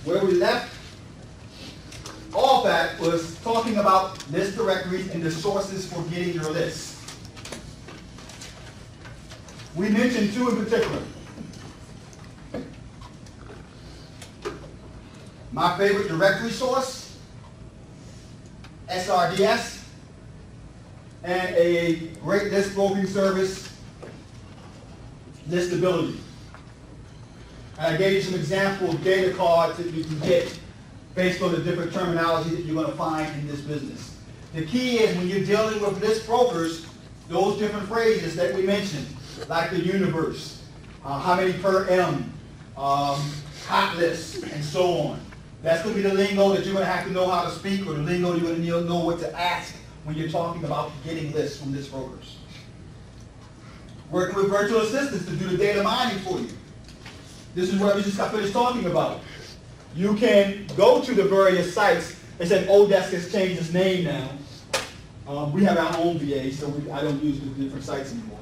Where we left off at was talking about list directories and the sources for getting your lists. We mentioned two in particular. My favorite directory source, SRDS, and a great list broking service, Listability. And I gave you some example of data cards that you can get based on the different terminology that you're going to find in this business. The key is when you're dealing with list brokers, those different phrases that we mentioned, like the universe, how many per M, hot lists, and so on. That's going to be the lingo that you're going to have to know how to speak, or the lingo you're going to know what to ask when you're talking about getting lists from list brokers. Working with virtual assistants to do the data mining for you. This is what we just got finished talking about. You can go to the various sites and say, Odesk has changed its name now. We have our own VA, so I don't use the different sites anymore.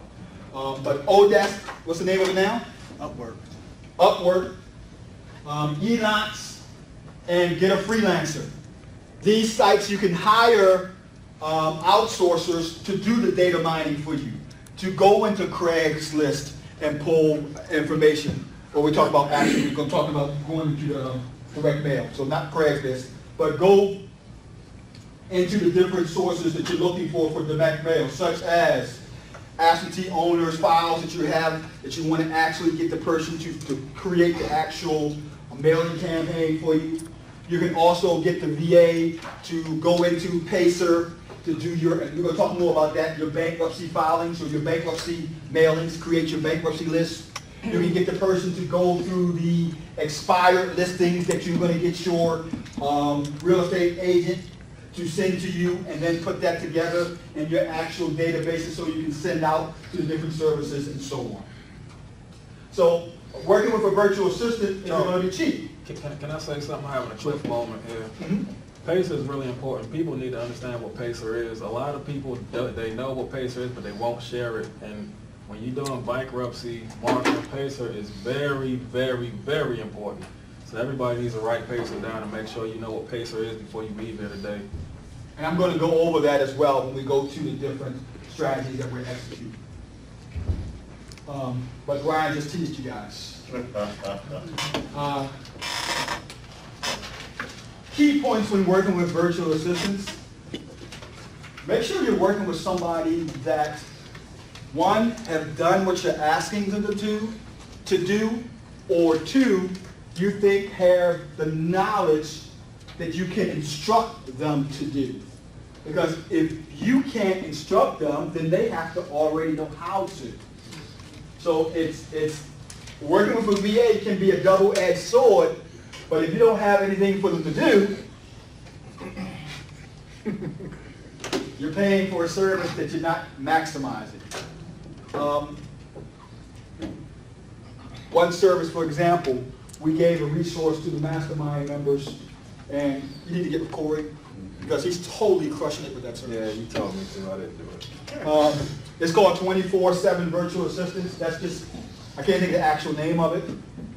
But Odesk, what's the name of it now? Upwork. Upwork, Elance, and Get a Freelancer. These sites you can hire outsourcers to do the data mining for you, to go into Craigslist and pull information. Or we talk about actually, we're going to talk about going into the direct mail. So not Craigslist, but go into the different sources that you're looking for direct mail, such as absentee owners, files that you have that you want to actually get the person to create the actual mailing campaign for you. You can also get the VA to go into Pacer to do your, and we're going to talk more about that, your bankruptcy filings or your bankruptcy mailings, create your bankruptcy list. You can get the person to go through the expired listings that you're going to get your real estate agent to send to you, and then put that together in your actual databases so you can send out to the different services and so on. So working with a virtual assistant is going to be cheap. Can I say something? I'm having a quick moment here. Mm-hmm. Pacer is really important. People need to understand what Pacer is. A lot of people, they know what Pacer is, but they won't share it. And when you're doing bankruptcy, marketing, Pacer is very, very, very important. So everybody needs to write Pacer down and make sure you know what Pacer is before you leave here today. And I'm going to go over that as well when we go to the different strategies that we're executing. But Brian just teased you guys. Key points when working with virtual assistants. Make sure you're working with somebody that, one, have done what you're asking them to do, or two, you think have the knowledge that you can instruct them to do. Because if you can't instruct them, then they have to already know how to. So it's working with a VA can be a double-edged sword, but if you don't have anything for them to do, you're paying for a service that you're not maximizing. One service, for example, we gave a resource to the mastermind members, and you need to get with Corey because he's totally crushing it with that service. Yeah, you told me to. I didn't do it. It's called 24/7 Virtual Assistance. That's just, I can't think of the actual name of it,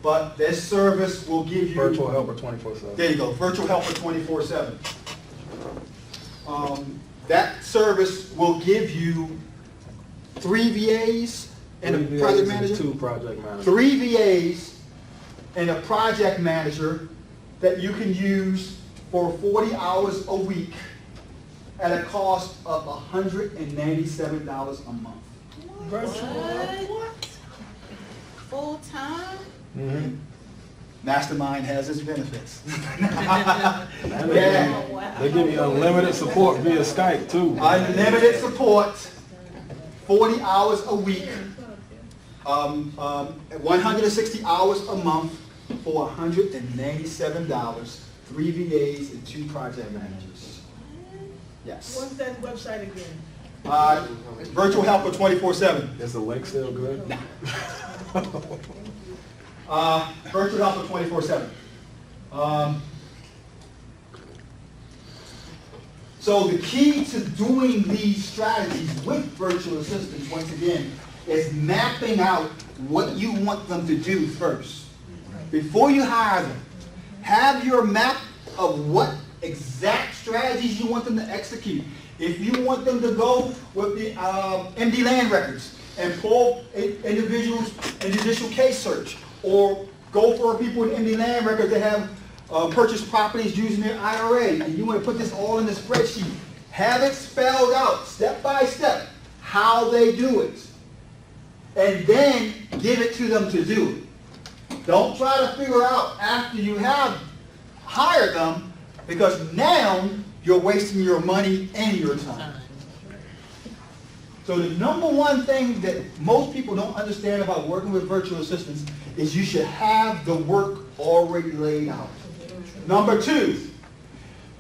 but this service will give you... Virtual Helper 24/7. There you go, Virtual Helper 24/7. That service will give you 3 VAs and a project manager. 2 project managers. 3 VAs and a project manager that you can use for 40 hours a week at a cost of $197 a month. What? Full time? Mm-hmm. Mastermind has its benefits. Yeah. Oh, wow. They give you unlimited support via Skype too. Unlimited support, 40 hours a week, 160 hours a month for $197, 3 VAs and 2 project managers. Yes. What's that website again? Virtual Helper 24/7. Is the link still good? Virtual Helper 24/7. So the key to doing these strategies with virtual assistants, once again, is mapping out what you want them to do first. Before you hire them, Have your map of what exact strategies you want them to execute. If you want them to go with the MD land records and pull individuals in judicial case search, or go for people with MD land records that have purchased properties using their IRA, and you want to put this all in the spreadsheet, have it spelled out step by step how they do it, and then give it to them to do it. Don't try to figure out after you have hired them, because now you're wasting your money and your time. So the number one thing that most people don't understand about working with virtual assistants is you should have the work already laid out. Number two,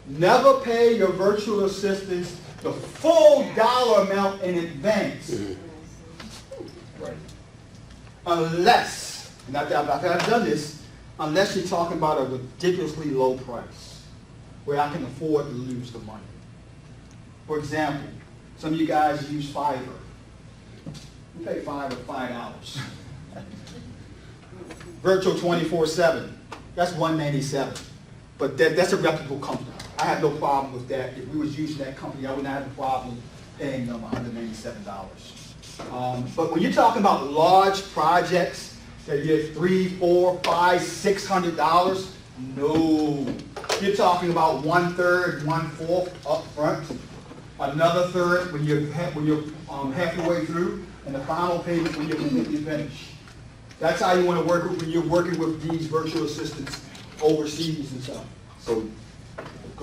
never pay your virtual assistants the full dollar amount in advance. Right. Unless, and I've done this, unless you're talking about a ridiculously low price where I can afford to lose the money. For example, some of you guys use Fiverr. You pay Fiverr $5. Virtual 24/7, that's $197. But that's a reputable company. I have no problem with that. If we was using that company, I would not have a problem paying them $197. But when you're talking about large projects that you get $300, $400, $500, $600, no. You're talking about 1/3, 1/4 up front, another third when you're half the way through, and the final payment when you're completely finished. That's how you want to work when you're working with these virtual assistants overseas and stuff. So,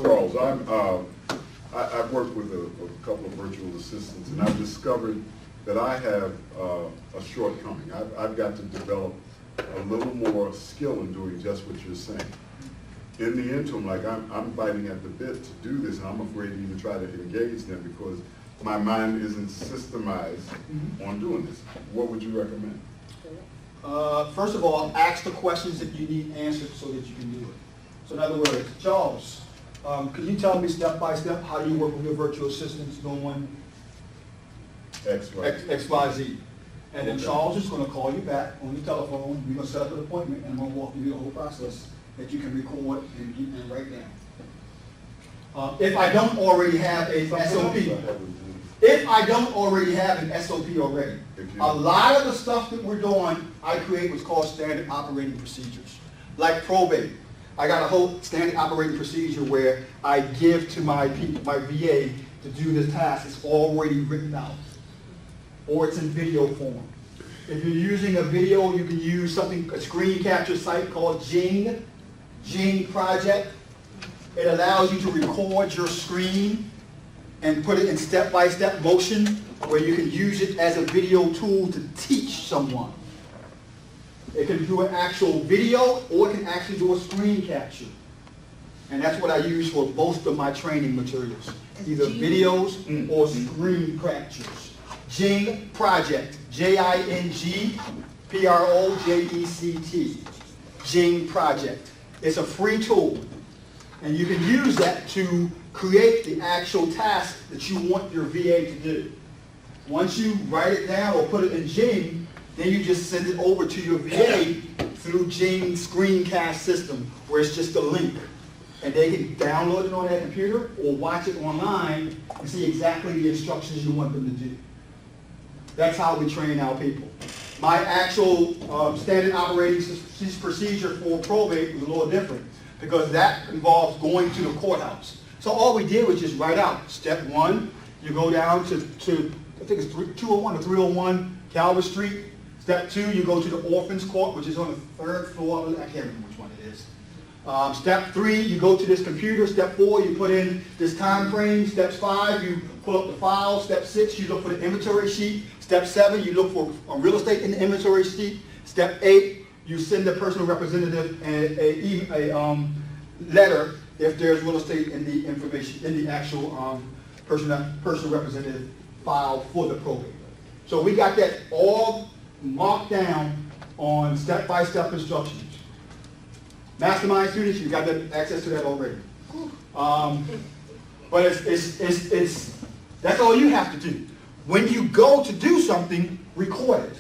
Charles, I've worked with a couple of virtual assistants, and I've discovered that I have a shortcoming. I've got to develop a little more skill in doing just what you're saying. In the interim, like I'm biting at the bit to do this, and I'm afraid to even try to engage them because my mind isn't systemized on doing this. What would you recommend? First of all, ask the questions that you need answered so that you can do it. So in other words, Charles, could you tell me step by step how you work with your virtual assistants doing X, Y. X, Y, Z? And then Okay. Charles is going to call you back on the telephone. We're going to set up an appointment, and I'm going to walk you through the whole process that you can record and write down. If I don't already have a SOP, if I don't already have an SOP already, a lot of the stuff that we're doing, I create what's called standard operating procedures. Like probate, I got a whole standard operating procedure where I give to my VA to do this task. It's already written out, or it's in video form. If you're using a video, you can use a screen capture site called Jing Project. It allows you to record your screen and put it in step-by-step motion where you can use it as a video tool to teach someone. It can do an actual video, or it can actually do a screen capture. And that's what I use for most of my training materials, either videos or screen captures. Jing Project, Jing Project. Jing Project. It's a free tool, and you can use that to create the actual task that you want your VA to do. Once you write it down or put it in Jing, then you just send it over to your VA through Jing's screencast system, where it's just a link. And they can download it on their computer or watch it online and see exactly the instructions you want them to do. That's how we train our people. My actual standard operating procedure for probate was a little different because that involves going to the courthouse. So all we did was just write out, step one, you go down to I think it's 201 or 301 Calvert Street. Step two, you go to the orphans court, which is on the 3rd floor. I can't remember which one it is. Step 3, you go to this computer. Step 4, you put in this time frame. Step 5, you pull up the file. Step 6, you look for the inventory sheet. Step 7, you look for real estate in the inventory sheet. Step 8, you send the personal representative a letter if there's real estate in the information, in the actual personal representative file for the probate. So we got that all marked down on step-by-step instructions. Mastermind students, you got access to that already. But it's that's all you have to do. When you go to do something, record it.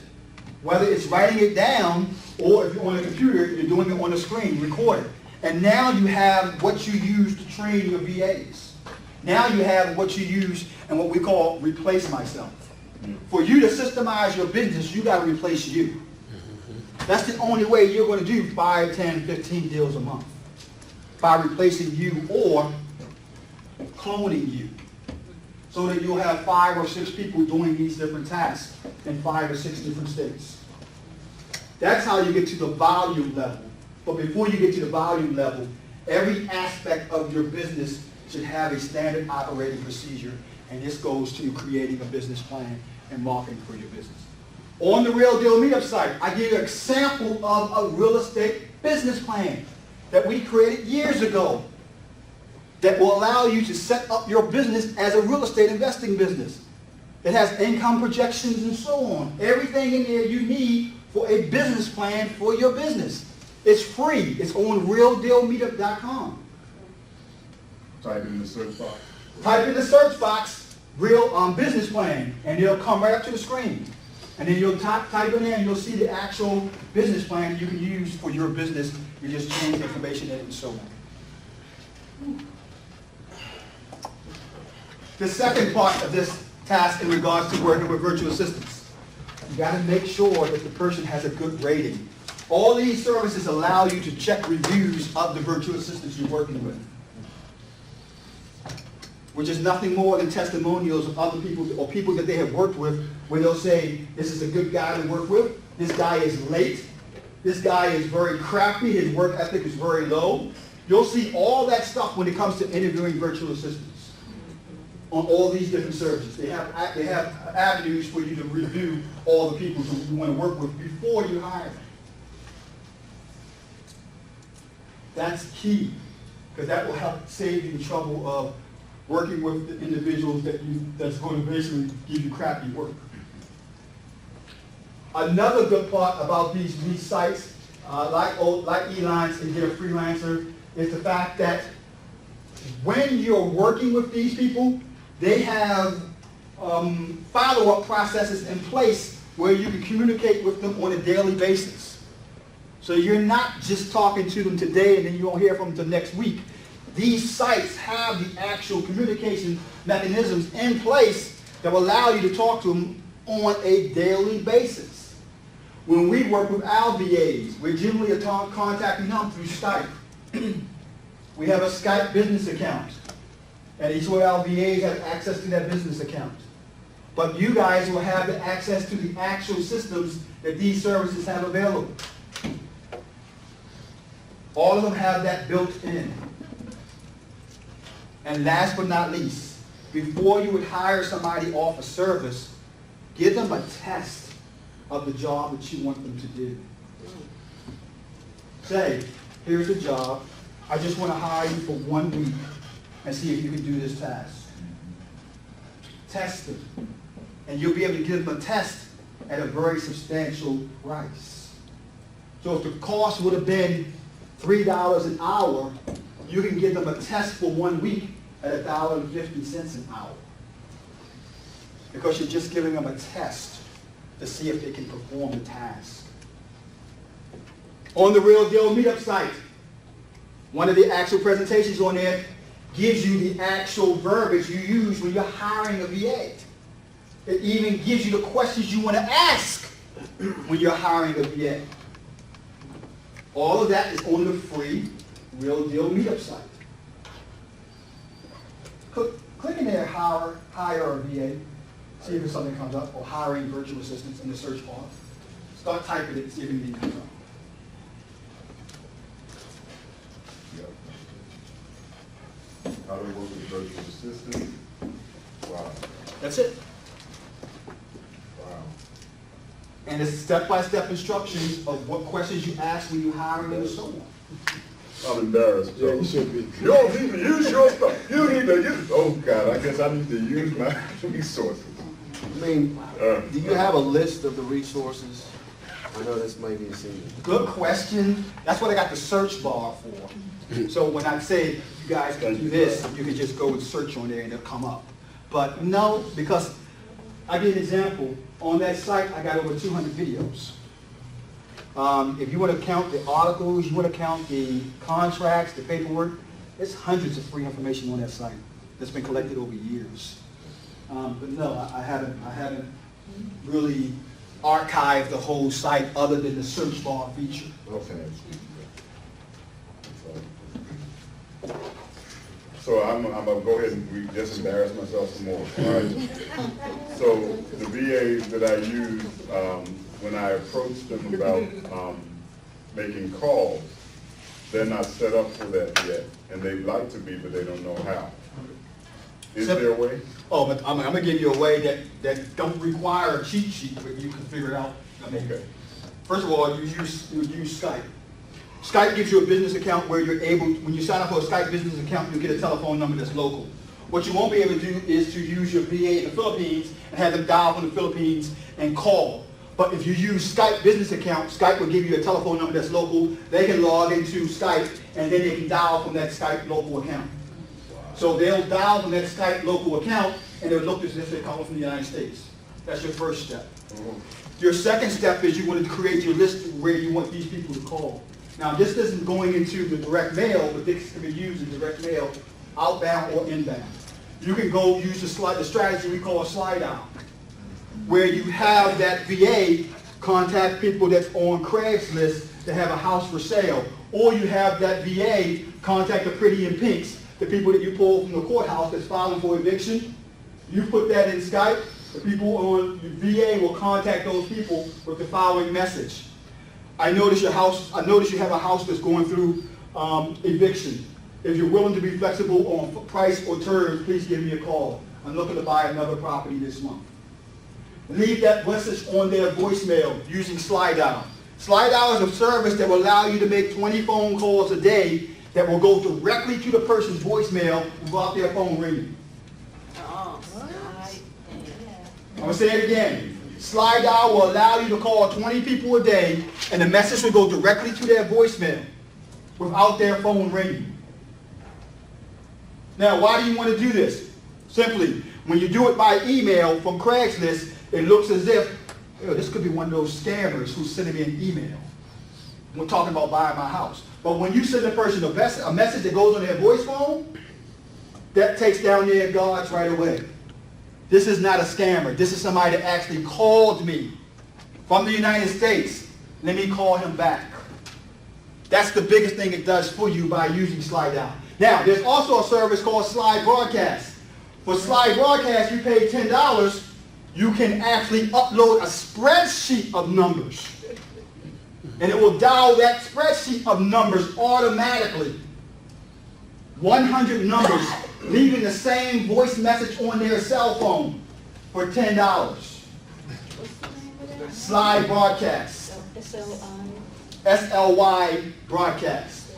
Whether it's writing it down or if you're on a computer, you're doing it on the screen, record it. And now you have what you use to train your VAs. Now you have what you use and what we call replace myself. For you to systemize your business, you got to replace you. That's the only way you're going to do 5, 10, 15 deals a month. By replacing you or cloning you. So that you'll have 5 or 6 people doing these different tasks in 5 or 6 different states. That's how you get to the volume level. But before you get to the volume level, every aspect of your business should have a standard operating procedure. And this goes to creating a business plan and marketing for your business. On the Real Deal Meetup site, I give you an example of a real estate business plan that we created years ago that will allow you to set up your business as a real estate investing business. It has income projections and so on. Everything in there you need for a business plan for your business. It's free. It's on realdealmeetup.com. Type in the search box. Type in the search box, real business plan, and it'll come right up to the screen. And then you'll type in there and you'll see the actual business plan you can use for your business. You just change the information in it and so on. The second part of this task in regards to working with virtual assistants, you got to make sure that the person has a good rating. All these services allow you to check reviews of the virtual assistants you're working with, which is nothing more than testimonials of other people or people that they have worked with, where they'll say, this is a good guy to work with, this guy is late, this guy is very crappy, his work ethic is very low. You'll see all that stuff when it comes to interviewing virtual assistants on all these different services. They have avenues for you to review all the people who you want to work with before you hire them. That's key, because that will help save you the trouble of working with the individuals that's going to basically give you crappy work. Another good part about these sites, like Elance and Get a Freelancer, is the fact that when you're working with these people, they have follow-up processes in place where you can communicate with them on a daily basis. So you're not just talking to them today and then you won't hear from them until next week. These sites have the actual communication mechanisms in place that will allow you to talk to them on a daily basis. When we work with our VAs, we're generally contacting them through Skype. We have a Skype business account, and each of our VAs have access to that business account. But you guys will have the access to the actual systems that these services have available. All of them have that built in. And last but not least, before you would hire somebody off a service, give them a test of the job that you want them to do. Say, here's the job. I just want to hire you for 1 week and see if you can do this task. Test them. And you'll be able to give them a test at a very substantial price. So if the cost would have been $3 an hour, you can give them a test for 1 week at $1.50 an hour. Because you're just giving them a test to see if they can perform the task. On the Real Deal Meetup site, one of the actual presentations on there gives you the actual verbiage you use when you're hiring a VA. It even gives you the questions you want to ask when you're hiring a VA. All of that is on the free Real Deal Meetup site. Click in there, hire a VA, see if something comes up, or hiring virtual assistants in the search bar. Start typing it, see if anything comes up. How do we work with virtual assistants? Wow. That's it. Wow. And it's step-by-step instructions of what questions you ask when you're hiring and so on. I'm embarrassed. Yeah, you should be. You don't need to use your stuff. You need to use. Oh God, I guess I need to use my resources. I mean, do you have a list of the resources? I know this might be a secret. Good question. That's what I got the search bar for. So when I say you guys can do this, you can just go and search on there and it'll come up. But no, because I give you an example. On that site, I got over 200 videos. If you want to count the articles, you want to count the contracts, the paperwork, there's hundreds of free information on that site that's been collected over years. But no, I haven't really archived the whole site other than the search bar feature. Okay. So I'm gonna go ahead and just embarrass myself some more, all right? So the VAs that I use, when I approach them about making calls, they're not set up for that yet, and they'd like to be, but they don't know how. Is there a way? Oh, but I'm gonna give you a way that don't require a cheat sheet, but you can figure it out. Okay. First of all, you use Skype. Skype gives you a business account where you're able, when you sign up for a Skype business account, you get a telephone number that's local. What you won't be able to do is to use your VA in the Philippines and have them dial from the Philippines and call. But if you use Skype business account, Skype will give you a telephone number that's local. They can log into Skype and then they can dial from that Skype local account. So they'll dial from that Skype local account and they'll look as if they're calling from the United States. That's your first step. Your second step is you want to create your list of where you want these people to call. Now, this isn't going into the direct mail, but this can be used in direct mail, outbound or inbound. You can go use the strategy we call a slide out, where you have that VA contact people that's on Craigslist that have a house for sale, or you have that VA contact the pretty and pinks, the people that you pull from the courthouse that's filing for eviction. You put that in Skype, the people on your VA will contact those people with the following message. I notice you have a house that's going through eviction. If you're willing to be flexible on price or terms, please give me a call. I'm looking to buy another property this month. Leave that message on their voicemail using slide dial. Slide dial is a service that will allow you to make 20 phone calls a day that will go directly to the person's voicemail without their phone ringing. I'm going to say it again. Slide dial will allow you to call 20 people a day and the message will go directly to their voicemail without their phone ringing. Now, why do you want to do this? Simply, when you do it by email from Craigslist, it looks as if, this could be one of those scammers who's sending me an email. We're talking about buying my house. But when you send a person a message that goes on their voice phone, that takes down their guards right away. This is not a scammer. This is somebody that actually called me from the United States. Let me call him back. That's the biggest thing it does for you by using slide dial. Now, there's also a service called Slide Broadcast. For Slide Broadcast, you pay $10. You can actually upload a spreadsheet of numbers. And it will dial that spreadsheet of numbers automatically. 100 numbers, leaving the same voice message on their cell phone for $10. What's the name of that? Slide Broadcast. SLY Broadcast.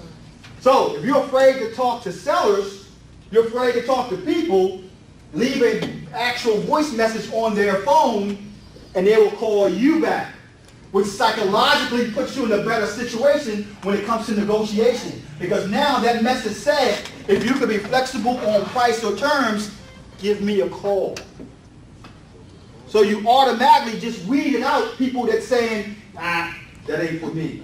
So, if you're afraid to talk to sellers, you're afraid to talk to people, leave an actual voice message on their phone, and they will call you back, which psychologically puts you in a better situation when it comes to negotiation. Because now that message said, if you could be flexible on price or terms, give me a call. So you automatically just weeded out people that's saying, that ain't for me.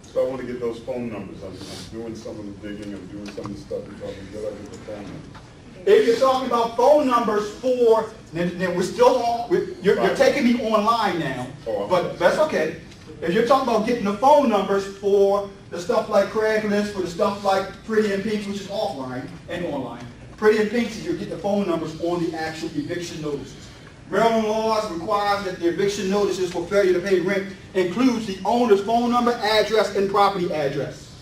So I want to get those phone numbers. I'm doing some of the digging, I'm doing some of the stuff you're talking about. I get the phone numbers. If you're talking about phone numbers for, then we're still on, you're taking me online now, but that's okay. If you're talking about getting the phone numbers for the stuff like Craigslist, for the stuff like Pretty and Pinks, which is offline and online. Pretty and Pinks is you get the phone numbers on the actual eviction notices. Maryland laws requires that the eviction notices for failure to pay rent includes the owner's phone number, address, and property address.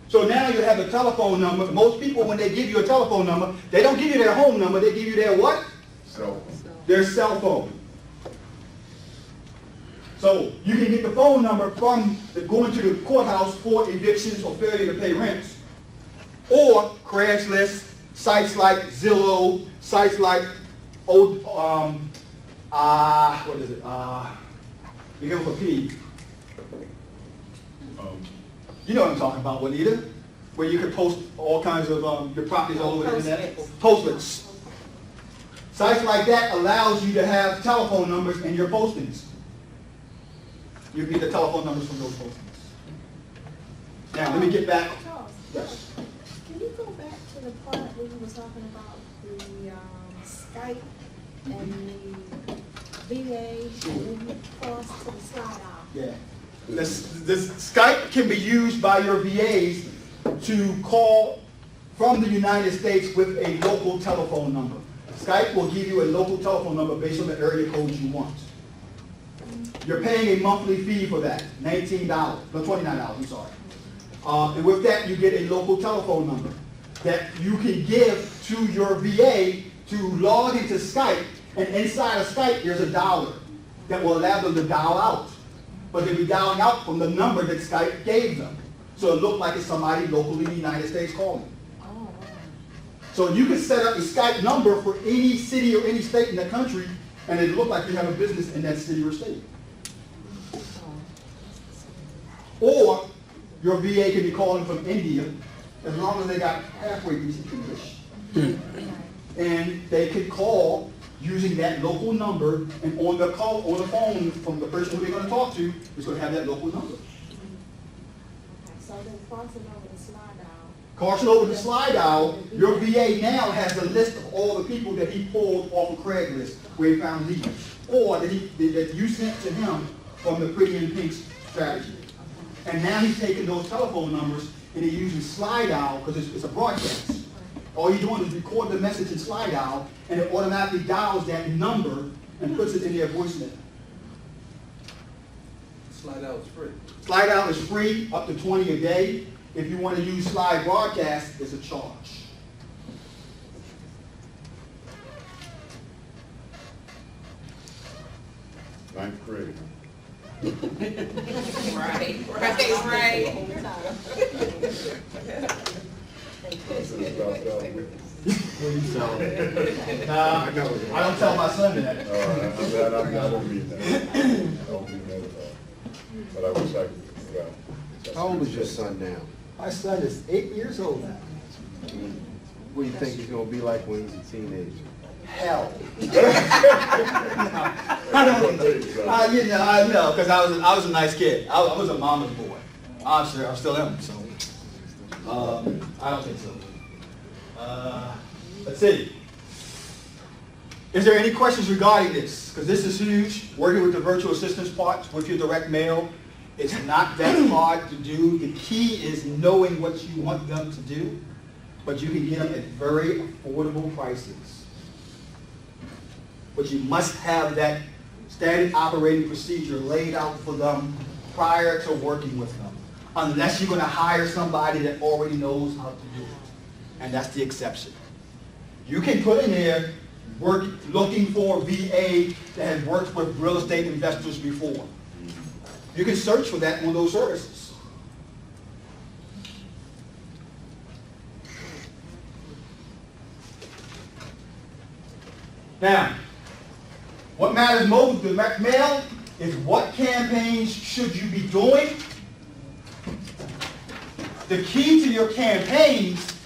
So now you have a telephone number. Most people, when they give you a telephone number, they don't give you their home number, they give you their what? Cell phone. Their cell phone. So you can get the phone number from going to the courthouse for evictions or failure to pay rents. Or Craigslist, sites like Zillow, sites like, begin with a P. You know what I'm talking about, Juanita, where you can post all kinds of your properties all over the internet. Postlets. Sites like that allows you to have telephone numbers in your postings. You can get the telephone numbers from those postings. Now, let me get back. Charles, Yes. can you go back to the part where you were talking about the Skype and the VA and then you cross to the slide out? Yeah. This Skype can be used by your VAs to call from the United States with a local telephone number. Skype will give you a local telephone number based on the area code you want. You're paying a monthly fee for that, $19, no, $29, I'm sorry. And with that, you get a local telephone number that you can give to your VA to log into Skype, and inside of Skype, there's a dialer that will allow them to dial out. But they'll be dialing out from the number that Skype gave them. So it looked like it's somebody locally in the United States calling. So you can set up a Skype number for any city or any state in the country, and it look like you have a business in that city or state. Or your VA can be calling from India, as long as they got halfway decent English. And they could call using that local number, and on the phone from the person who they're going to talk to is going to have that local number. So then crossing over the slide out. Crossing over the slide out, your VA now has a list of all the people that he pulled off of Craigslist where he found leads, or that you sent to him from the Pretty in Pink strategy. And now he's taking those telephone numbers and he's using slide out because it's a broadcast. All you're doing is record the message in slide out, and it automatically dials that number and puts it in their voicemail. Slide out is free. Slide out is free, up to 20 a day. If you want to use slide broadcast, it's a charge. Ninth grade. Right. What you telling? Nah, I don't tell my son that. I don't mean that. I don't mean that at all. But I wish I could. How old is your son now? My son is 8 years old now. What do you think he's gonna be like when he's a teenager? Hell. I don't, I know, because I was a nice kid. I was a mama's boy. I'm sure I still am. So, I don't think so. Let's see. Is there any questions regarding this? Because this is huge. Working with the virtual assistance part with your direct mail, it's not that hard to do. The key is knowing what you want them to do, but you can get them at very affordable prices. But you must have that standard operating procedure laid out for them prior to working with them, unless you're going to hire somebody that already knows how to do it. And that's the exception. You can put in there, looking for VA that has worked with real estate investors before. You can search for that on those services. Now, what matters most with direct mail is what campaigns should you be doing. The key to your campaigns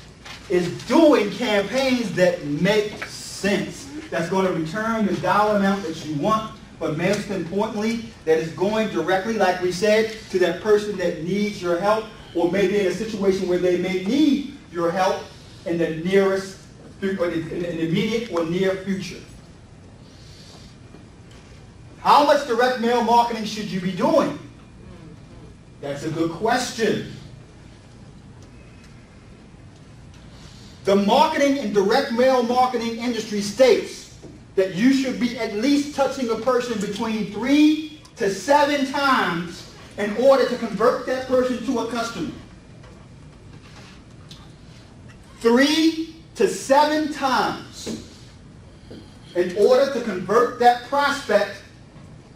is doing campaigns that make sense. That's going to return the dollar amount that you want, but most importantly, that is going directly, like we said, to that person that needs your help, or maybe in a situation where they may need your help in the nearest, or in the immediate or near future. How much direct mail marketing should you be doing? That's a good question. The marketing and direct mail marketing industry states that you should be at least touching a person between 3 to 7 times in order to convert that person to a customer. 3 to 7 times in order to convert that prospect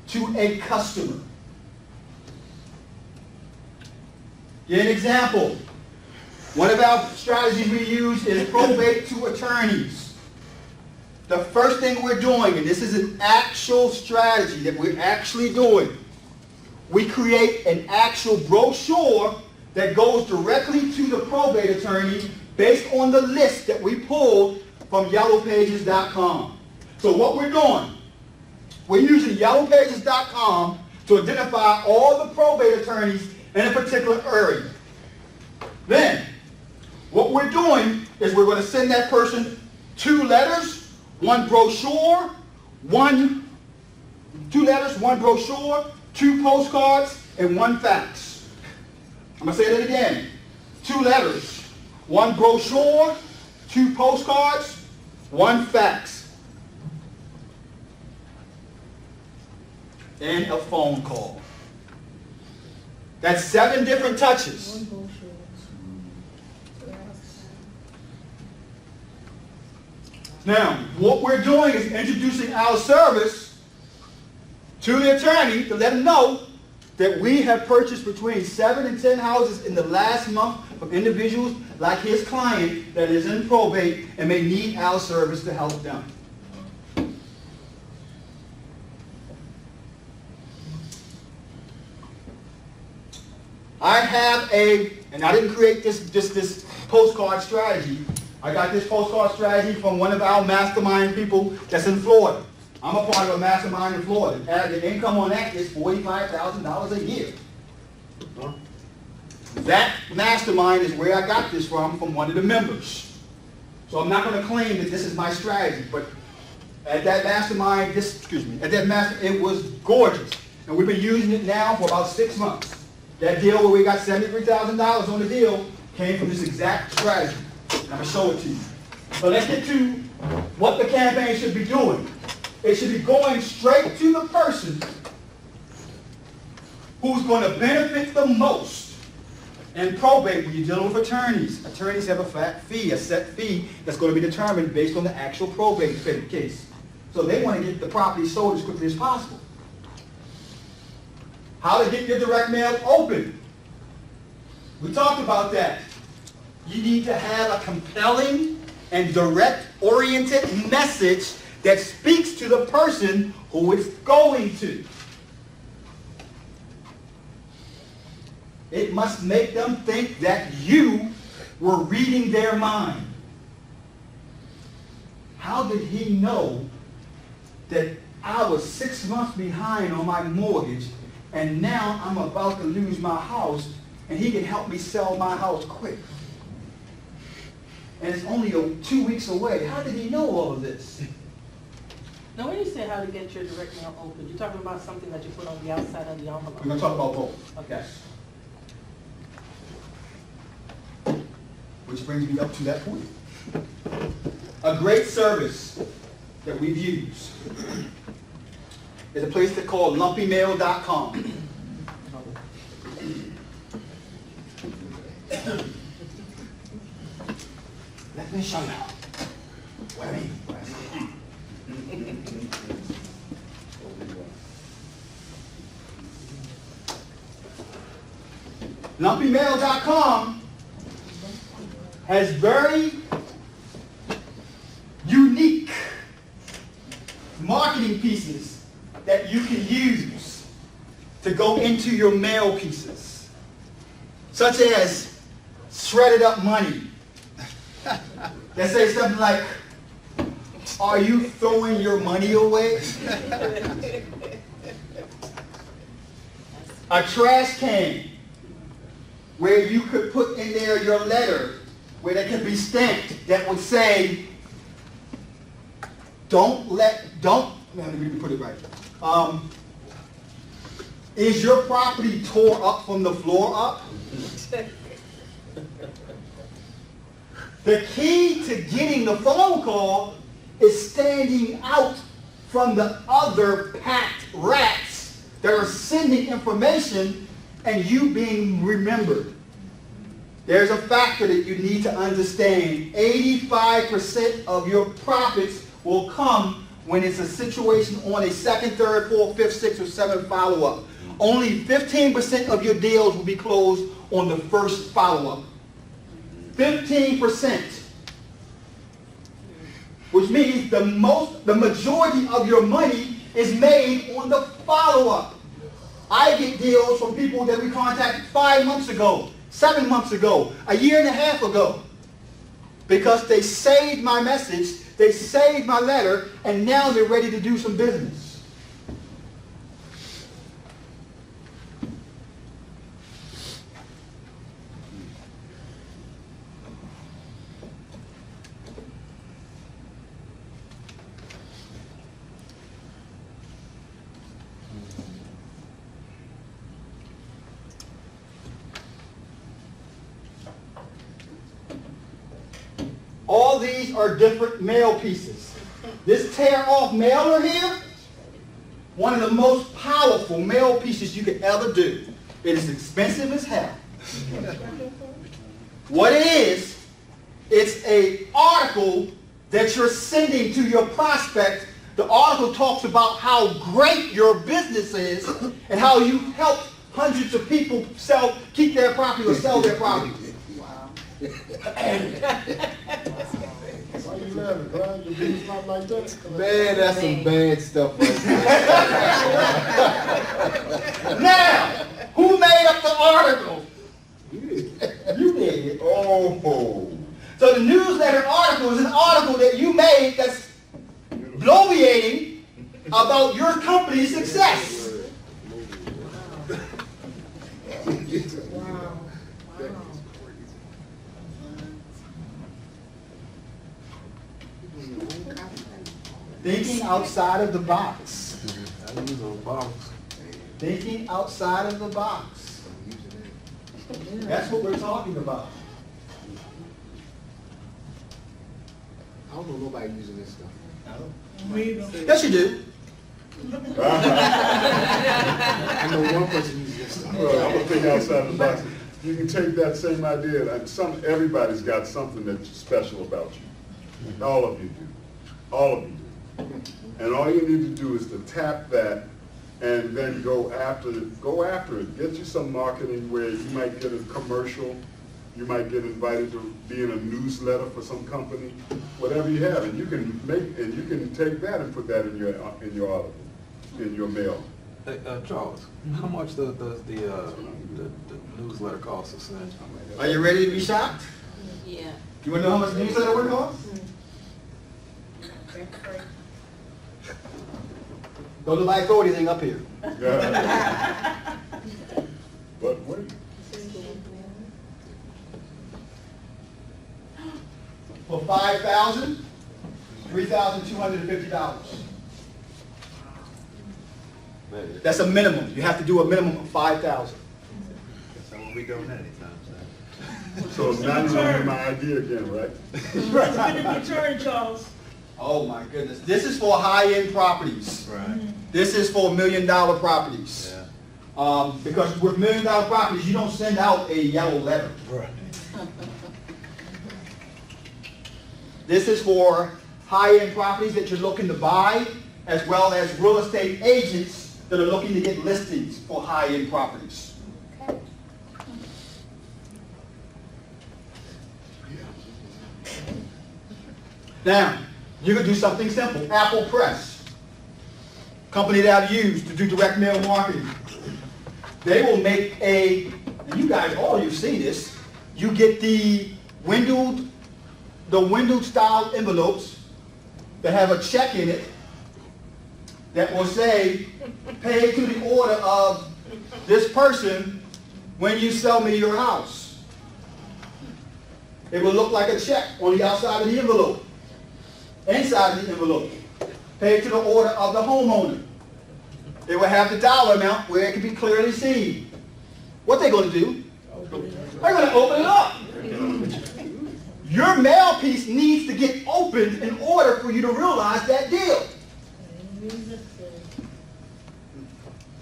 to a customer. Give an example. One of our strategies we use is probate to attorneys. The first thing we're doing, and this is an actual strategy that we're actually doing, we create an actual brochure that goes directly to the probate attorney based on the list that we pulled from yellowpages.com. So what we're doing, we're using yellowpages.com to identify all the probate attorneys in a particular area. Then, what we're doing is we're going to send that person 2 letters, 1 brochure, 2 letters, 1 brochure, 2 postcards, and 1 fax. I'm going to say that again. 2 letters, 1 brochure, 2 postcards, 1 fax, and a phone call. That's 7 different touches. Now, what we're doing is introducing our service to the attorney to let him know that we have purchased between 7 and 10 houses in the last month from individuals like his client that is in probate and may need our service to help them. I have and I didn't create this postcard strategy. I got this postcard strategy from one of our mastermind people that's in Florida. I'm a part of a mastermind in Florida. And the income on that is $45,000 a year. That mastermind is where I got this from one of the members. So I'm not going to claim that this is my strategy, but at that mastermind, it was gorgeous. And we've been using it now for about 6 months. That deal where we got $73,000 on the deal came from this exact strategy. And I'm going to show it to you. So let's get to what the campaign should be doing. It should be going straight to the person who's going to benefit the most. In probate, when you're dealing with attorneys, attorneys have a flat fee, a set fee that's going to be determined based on the actual probate case. So they want to get the property sold as quickly as possible. How to get your direct mail open. We talked about that. You need to have a compelling and direct-oriented message that speaks to the person who it's going to. It must make them think that you were reading their mind. How did he know that I was 6 months behind on my mortgage and now I'm about to lose my house and he can help me sell my house quick? And it's only 2 weeks away. How did he know all of this? Now, when you say how to get your direct mail open, you're talking about something that you put on the outside of the envelope. We're going to talk about both. Okay. Which brings me up to that point. A great service that we've used is a place that's called lumpymail.com. Let me show you what I mean. Lumpymail.com has very unique marketing pieces that you can use to go into your mail pieces, such as shredded up money. That says something like, are you throwing your money away? A trash can where you could put in there your letter where that can be stamped that would say, let me put it right. Is your property tore up from the floor up? The key to getting the phone call is standing out from the other packed rats that are sending information and you being remembered. There's a factor that you need to understand. 85% of your profits will come when it's a situation on a second, third, fourth, fifth, sixth, or seventh follow-up. Only 15% of your deals will be closed on the first follow-up. 15%. Which means the majority of your money is made on the follow-up. I get deals from people that we contacted 5 months ago, 7 months ago, a year and a half ago. Because they saved my message, they saved my letter, and now they're ready to do some business. All these are different mail pieces. This tear-off mailer here, one of the most powerful mail pieces you could ever do. It is expensive as hell. What it is, it's an article that you're sending to your prospect. The article talks about how great your business is and how you helped hundreds of people keep their property or sell their property. Wow. Why you laughing, Brian? The business not like that? Man, that's some bad stuff right there. Now, who made up the article? You did. You did. Oh. So the newsletter article is an article that you made that's bloviating about your company's success. Wow. Thinking outside of the box. I use those bottles. Thinking outside of the box. That's what we're talking about. I don't know nobody using this stuff. Yes, you do. I know one person uses this stuff. Well, I'm gonna think outside the box. You can take that same idea, and everybody's got something that's special about you. All of you do. All of you do. And all you need to do is to tap that and then go after it. Go after it. Get you some marketing where you might get a commercial, you might get invited to be in a newsletter for some company, whatever you have, and you can take that and put that in your article, in your mail. Hey, Charles, how much does the newsletter cost to send? Are you ready to be shocked? Yeah. You want to know how much the newsletter would cost? Don't nobody throw anything up here. But wait. For $5,000, $3,250. That's a minimum. You have to do a minimum of $5,000. So we'll be doing that anytime soon. So now you know my idea again, right? Return, Charles. Oh my goodness. This is for high-end properties. Right. This is for $1 million properties. Yeah. Because with $1 million properties, you don't send out a yellow letter. Right. This is for high-end properties that you're looking to buy, as well as real estate agents that are looking to get listings for high-end properties. Okay. Now, you could do something simple. Apple Press, company that I've used to do direct mail marketing. They will make and you guys, all you've seen this, you get the windowed style envelopes that have a check in it that will say, pay to the order of this person when you sell me your house. It will look like a check on the outside of the envelope. Inside the envelope, paid to the order of the homeowner. It will have the dollar amount where it can be clearly seen. What they're going to do? They're going to open it up. Your mail piece needs to get opened in order for you to realize that deal.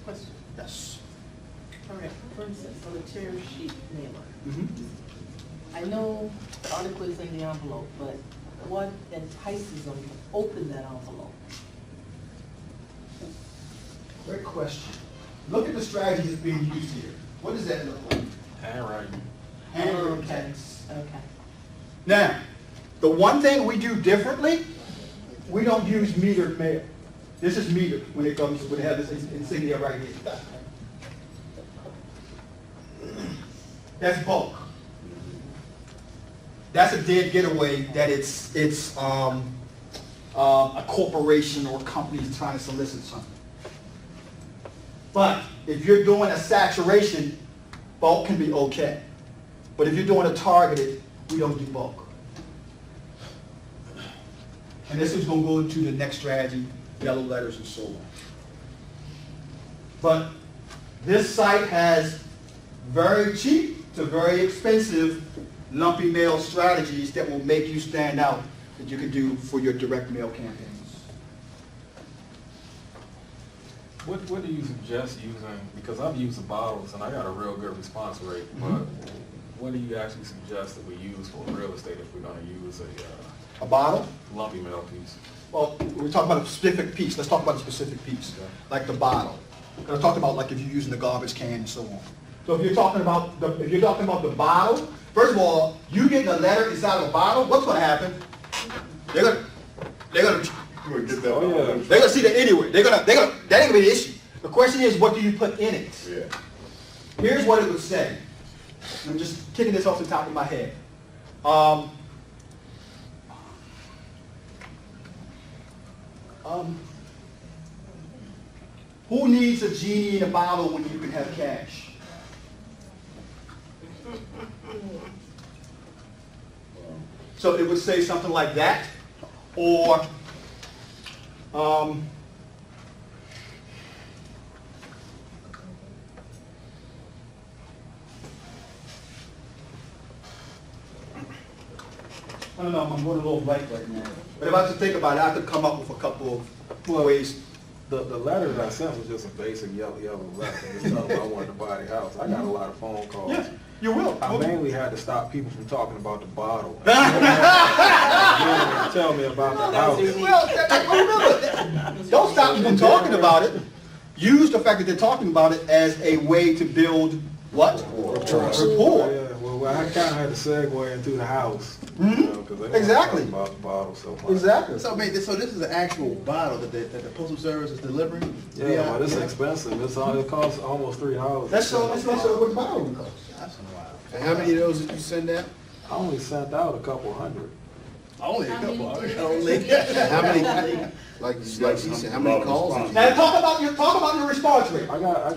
Question. Yes. All right, for instance, on the tear sheet mailer, Mhm. I know the article is in the envelope, but what entices them to open that envelope? Great question. Look at the strategy that's being used here. What does that look like? Handwriting. Handwritten Okay. text. Okay. Now, the one thing we do differently, we don't use metered mail. This is metered when it comes, when it has this insignia right here. That's bulk. That's a dead getaway that it's a corporation or company is trying to solicit something. But if you're doing a saturation, bulk can be okay. But if you're doing a targeted, we don't do bulk. And this is going to go into the next strategy, yellow letters and so on. But this site has very cheap to very expensive lumpy mail strategies that will make you stand out that you can do for your direct mail campaigns. What do you suggest using, because I've used the bottles and I got a real good response rate, but what do you actually suggest that we use for real estate if we're gonna use A bottle? lumpy mail piece? Well, we're talking about a specific piece. Let's talk about a specific piece, like the bottle. Let's talk about like if you're using the garbage can and so on. So if you're talking about the bottle, first of all, you getting a letter inside of a bottle, what's going to happen? They're gonna You would get that. Oh, yeah. they're gonna see that anyway. That ain't gonna be the issue. The question is, what do you put in it? Yeah. Here's what it would say. I'm just kicking this off the top of my head. Who needs a genie in a bottle when you can have cash? So it would say something like that, or I don't know, I'm going a little blank right now. But if I was to think about it, I could come up with a couple of ways. The letter that I sent was just a basic yellow letter. Just telling them I wanted to buy the house. I got a lot of phone calls. Yeah, you will. I mainly had to stop people from talking about the bottle. Tell me about the house. Well, remember, don't stop them from talking about it. Use the fact that they're talking about it as a way to build what? Rapport. Yeah, well, I kind of had to segue into the house. Mhm. You know, 'cause they weren't Exactly. talking about the bottle so much. Exactly. So, man, so this is an actual bottle that the postal service is delivering? Yeah, but it's expensive. It costs almost $3. That's what the bottle would cost. That's wild. And how many of those did you send out? I only sent out a couple hundred. Only a How many couple. did you Only. How many, like he said, how many calls did you Now get? talk about your response rate. I got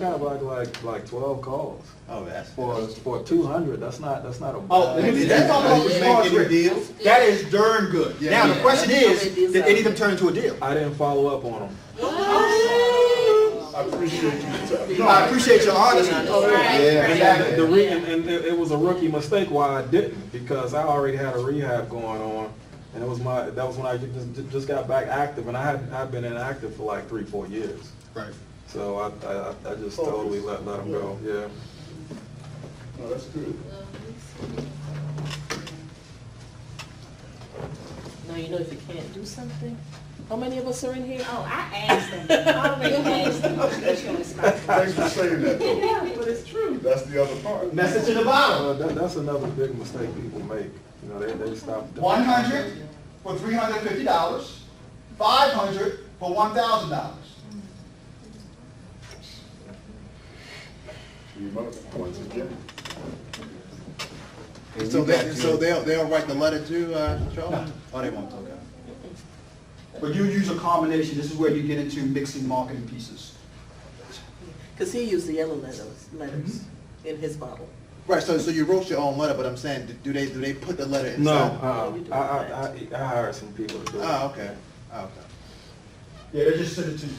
like 12 calls Oh, that's. for 200. That's not a Oh, bad. let's talk about Did you response make any rate. deals? That is darn good. Yeah, Now, the yeah. question is, did any of them turn into a deal? I didn't follow up on them. I appreciate you. I appreciate your honesty. Yeah. And it was a rookie mistake why I didn't, because I already had a rehab going on, and that was when I just got back active, and I've been inactive for like 3-4 years. Right. So I just totally let them go. Yeah. No, that's good. Now, you know, if you can't do something, how many of us are in here? Oh, I asked them. I already asked them. Thanks for saying that, though. Yeah, but it's true. That's the other part. Message in the bottle. That's another big mistake people make. You know, they stop. 100 for $350, 500 for $1,000. Once again. So they'll write the letter to, Charles? Oh, they won't, okay. But you use a combination. This is where you get into mixing marketing pieces. Because he used the yellow letters in his bottle. Right, so you wrote your own letter, but I'm saying, do they put the letter inside? No, I hired some people to do it. Oh, okay, okay. Yeah, they just send it to you.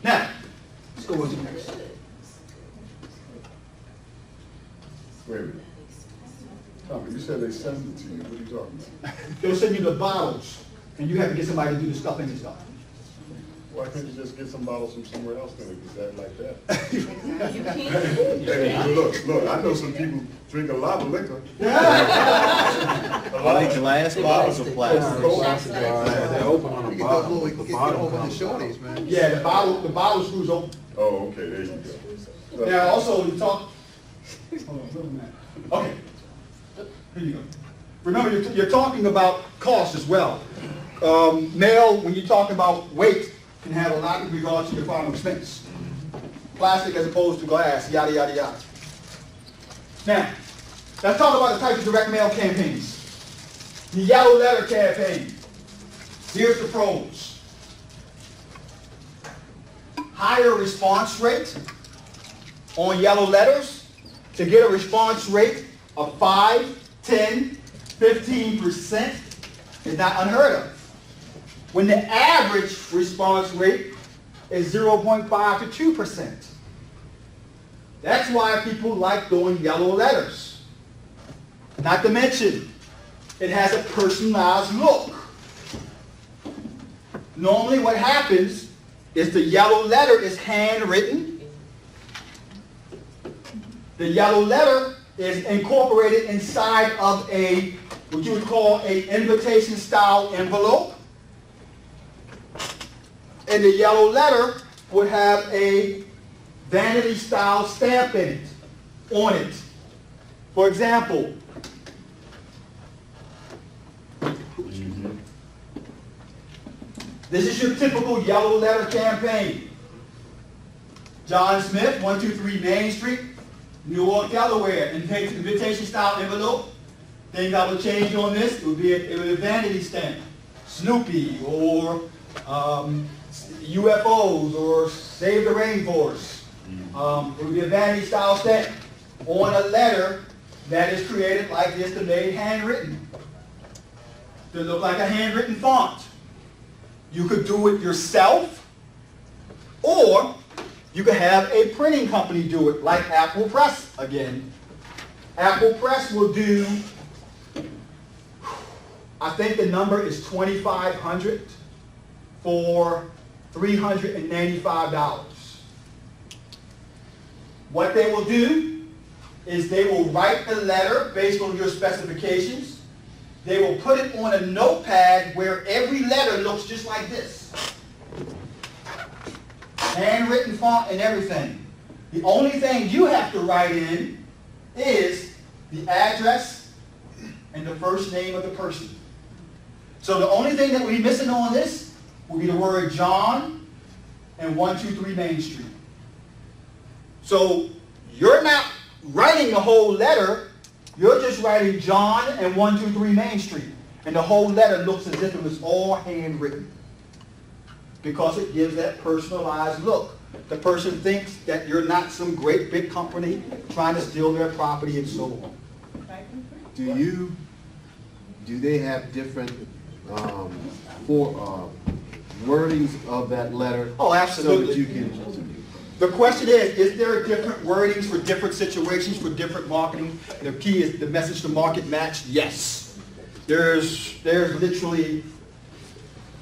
Now, let's go into the next. Wait a minute. Tommy, you said they send it to you. What are you talking about? They'll send you the bottles, and you have to get somebody to do the stuff in this stuff. Why can't you just get some bottles from somewhere else then if it's that like that? You can't. Hey, look, I know some people drink a lot of liquor. Are they glass bottles or plastic? They're open on You the get those bottom. little, The get bottom over the comes shorties, out. man. Yeah, the bottle screws open. Oh, okay, there you go. Now, also, you talk. Hold on, wait a minute. Okay. Here you go. Remember, you're talking about cost as well. Mail, when you're talking about weight, can have a lot in regard to your final expense. Plastic as opposed to glass, yada, yada, yada. Now, let's talk about the types of direct mail campaigns. The yellow letter campaign. Here's the pros. Higher response rate on yellow letters. To get a response rate of 5, 10, 15% is not unheard of. When the average response rate is 0.5 to 2%. That's why people like doing yellow letters. Not to mention, it has a personalized look. Normally what happens is the yellow letter is handwritten. The yellow letter is incorporated inside of a, what you would call an invitation style envelope. And the yellow letter would have a vanity style stamp in it, on it. For example, this is your typical yellow letter campaign. John Smith, 123 Main Street, Newark, Delaware, invitation style envelope. Thing I would change on this, it would be a vanity stamp. Snoopy, or UFOs, or Save the Rainforest. It would be a vanity style stamp on a letter that is created like this, to made handwritten. To look like a handwritten font. You could do it yourself, or you could have a printing company do it, like Apple Press again. Apple Press will do, I think the number is $2,500 for $395. What they will do is they will write the letter based on your specifications. They will put it on a notepad where every letter looks just like this. Handwritten font and everything. The only thing you have to write in is the address and the first name of the person. So the only thing that will be missing on this will be the word John and 123 Main Street. So you're not writing the whole letter. You're just writing John and 123 Main Street. And the whole letter looks as if it was all handwritten. Because it gives that personalized look. The person thinks that you're not some great big company trying to steal their property and so on. Do they have different wordings of that letter? Oh, absolutely. So that you can. The question is there different wordings for different situations, for different marketing? The key is the message to market match. Yes. There's literally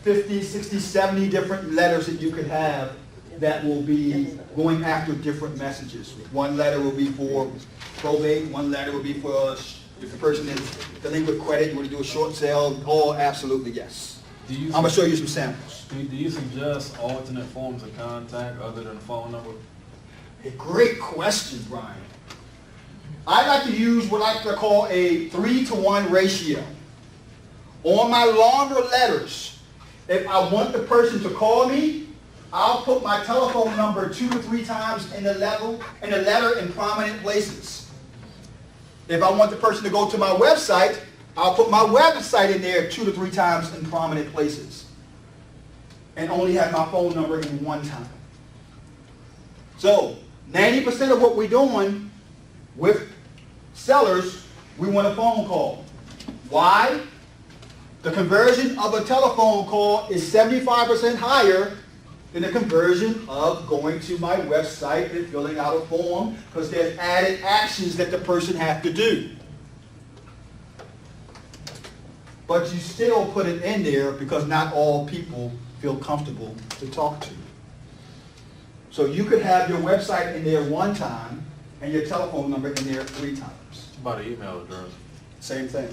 50, 60, 70 different letters that you could have that will be going after different messages. One letter will be for probate, one letter will be for if the person is delinquent credit, you want to do a short sale. Oh, absolutely yes. I'm going to show you some samples. Do you suggest alternate forms of contact other than a phone number? A great question, Brian. I like to use what I like to call a 3-to-1 ratio. On my longer letters, if I want the person to call me, I'll put my telephone number 2 to 3 times in the letter in prominent places. If I want the person to go to my website, I'll put my website in there 2 to 3 times in prominent places. And only have my phone number in one time. So 90% of what we're doing with sellers, we want a phone call. Why? The conversion of a telephone call is 75% higher than the conversion of going to my website and filling out a form, because there's added actions that the person has to do. But you still put it in there because not all people feel comfortable to talk to. So you could have your website in there one time and your telephone number in there 3 times. About an email address. Same thing.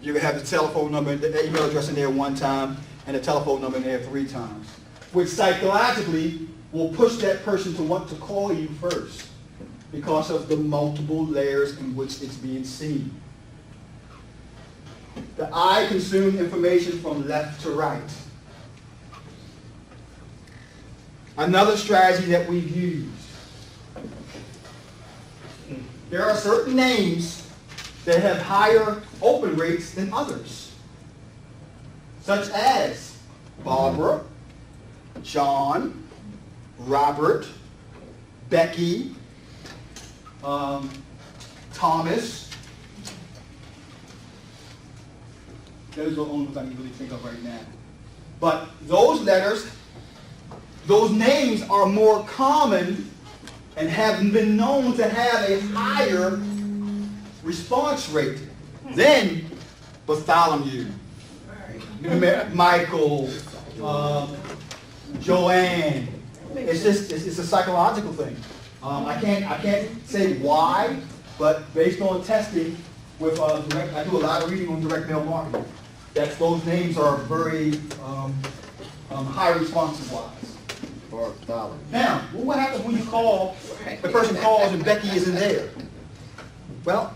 You could have the telephone number, the email address in there 1 time and the telephone number in there 3 times, which psychologically will push that person to want to call you first because of the multiple layers in which it's being seen. The eye consumes information from left to right. Another strategy that we've used. There are certain names that have higher open rates than others, such as Barbara, John, Robert, Becky, Thomas. Those are the only ones I can really think of right now. But those letters, those names are more common and have been known to have a higher response rate Then Bartholomew, Michael, Joanne. It's a psychological thing. I can't say why, but based on testing with I do a lot of reading on direct mail marketing. Those names are very high responsive wise. Bartholomew. Now, what happens when you call, the person calls and Becky isn't there? Well,